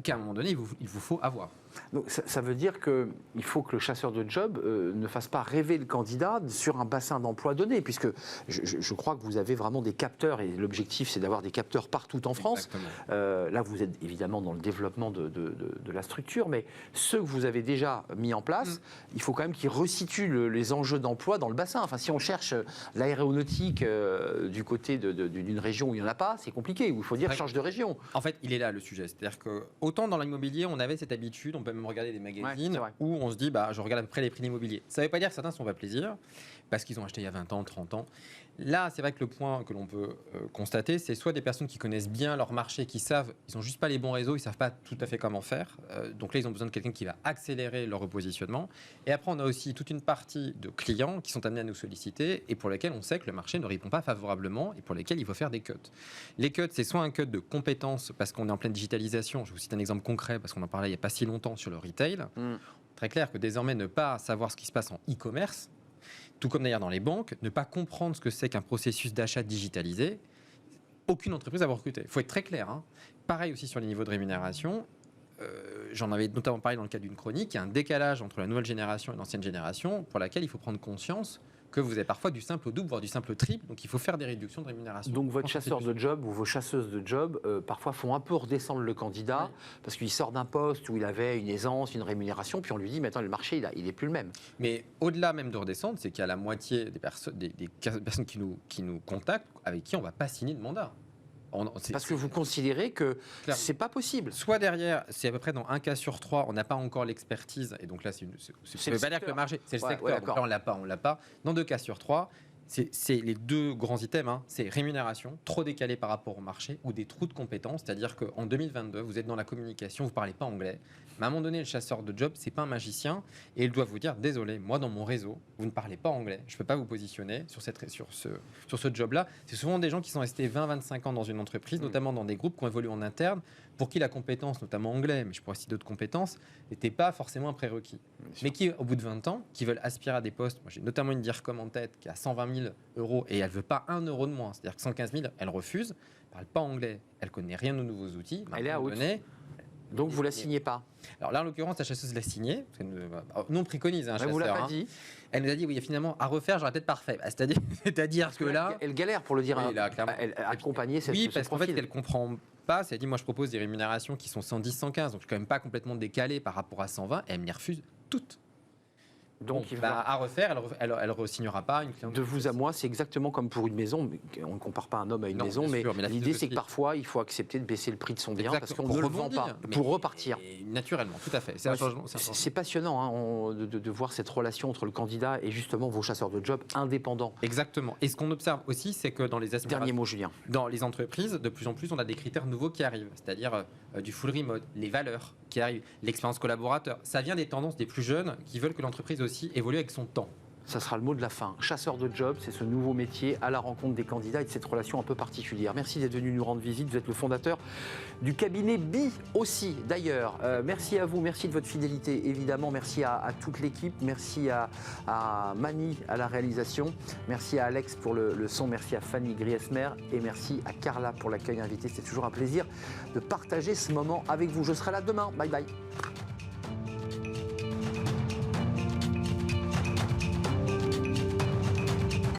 qu'à un moment donné, il vous faut avoir. Donc ça veut dire qu'il faut que le chasseur de job ne fasse pas rêver le candidat sur un bassin d'emploi donné, puisque je crois que vous avez vraiment des capteurs, et l'objectif c'est d'avoir des capteurs partout en France. Là vous êtes évidemment dans le développement de la structure, mais ceux que vous avez déjà mis en place, il faut quand même qu'ils resituent les enjeux d'emploi dans le bassin. Enfin, si on cherche l'aéronautique du côté d'une région où il n'y en a pas, c'est compliqué, où il faut dire change de région. En fait, il est là le sujet, c'est-à-dire que autant dans l'immobilier on avait cette habitude, on peut même regarder des magazines où on se dit je regarde à peu près les prix de l'immobilier. Ça ne veut pas dire que certains sont pas plaisir parce qu'ils ont acheté il y a 20 ans, 30 ans. Là, c'est vrai que le point que l'on peut constater, c'est soit des personnes qui connaissent bien leur marché, qui savent, ils n'ont juste pas les bons réseaux, ils ne savent pas tout à fait comment faire. Donc là, ils ont besoin de quelqu'un qui va accélérer leur repositionnement. Et après, on a aussi toute une partie de clients qui sont amenés à nous solliciter et pour lesquels on sait que le marché ne répond pas favorablement et pour lesquels il faut faire des cuts. Les cuts, c'est soit un cut de compétences parce qu'on est en pleine digitalisation. Je vous cite un exemple concret parce qu'on en parlait il n'y a pas si longtemps sur le retail. Très clair que désormais, ne pas savoir ce qui se passe en e-commerce, tout comme d'ailleurs dans les banques, ne pas comprendre ce que c'est qu'un processus d'achat digitalisé, aucune entreprise n'a recruté. Il faut être très clair. Pareil aussi sur les niveaux de rémunération. J'en avais notamment parlé dans le cadre d'une chronique. Il y a un décalage entre la nouvelle génération et l'ancienne génération pour laquelle il faut prendre conscience que vous avez parfois du simple au double, voire du simple au triple. Donc il faut faire des réductions de rémunération. Donc votre chasseur de job ou vos chasseuses de job, parfois font un peu redescendre le candidat parce qu'il sort d'un poste où il avait une aisance, une rémunération, puis on lui dit maintenant le marché il n'est plus le même. Mais au-delà même de redescendre, c'est qu'il y a la moitié des personnes qui nous contactent avec qui on ne va pas signer de mandat. Parce que vous considérez que c'est pas possible. Soit derrière, c'est à peu près dans un cas sur 3, on n'a pas encore l'expertise, et donc là, ça veut pas dire que le marché, c'est le secteur, donc là on l'a pas. Dans 2 cas sur 3, c'est les 2 grands items, c'est rémunération, trop décalé par rapport au marché, ou des trous de compétences, c'est-à-dire qu'en 2022, vous êtes dans la communication, vous ne parlez pas anglais, mais à un moment donné, le chasseur de job, c'est pas un magicien, et il doit vous dire, désolé, moi dans mon réseau, vous ne parlez pas anglais, je ne peux pas vous positionner sur ce job-là. C'est souvent des gens qui sont restés 20-25 ans dans une entreprise, notamment dans des groupes qui ont évolué en interne, pour qui la compétence, notamment anglais, mais je pourrais citer d'autres compétences, n'était pas forcément un prérequis. Mais qui, au bout de 20 ans, qui veulent aspirer à des postes, moi j'ai notamment une DIRCOM en tête qui a 120 000 euros et elle ne veut pas 1 euro de moins, c'est-à-dire que 115 000, elle refuse, elle ne parle pas anglais, elle ne connaît rien aux nouveaux outils. Elle est à haute. Donc vous la signez pas. Alors là, en l'occurrence, la chasseuse l'a signée. Nous, on préconise un chasseur. Vous l'avez pas dit. Elle nous a dit, oui, finalement, à refaire, j'aurais peut-être parfait. C'est-à-dire que là... Elle galère pour le dire. Oui, là, clairement. Elle accompagnait cette Oui, parce qu'en fait, ce qu'elle comprend pas, c'est qu'elle dit, moi, je propose des rémunérations qui sont 110, 115, donc je suis quand même pas complètement décalé par rapport à 120, et elle me les refuse toutes. Donc, à refaire, elle ne re-signera pas une cliente. De vous à moi, c'est exactement comme pour une maison. On ne compare pas un homme à une maison, mais l'idée, c'est que parfois, il faut accepter de baisser le prix de son bien parce qu'on ne le vend pas pour repartir. Naturellement, tout à fait. C'est passionnant de voir cette relation entre le candidat et justement vos chasseurs de job indépendants. Exactement. Et ce qu'on observe aussi, c'est que dans les Dernier mot, Julien. Dans les entreprises, de plus en plus, on a des critères nouveaux qui arrivent, c'est-à-dire du full remote, les valeurs qui arrivent, l'expérience collaborateur. Ça vient des tendances des plus jeunes qui veulent que l'entreprise aussi évolue avec son temps. Ça sera le mot de la fin. Chasseur de job, c'est ce nouveau métier à la rencontre des candidats et de cette relation un peu particulière. Merci d'être venu nous rendre visite. Vous êtes le fondateur du cabinet BI aussi, d'ailleurs. Merci à vous, merci de votre fidélité, évidemment. Merci à toute l'équipe. Merci à Mani à la réalisation. Merci à Alex pour le son. Merci à Fanny Griesmer. Et merci à Carla pour l'accueil invité. C'est toujours un plaisir de partager ce moment avec vous. Je serai là demain. Bye bye.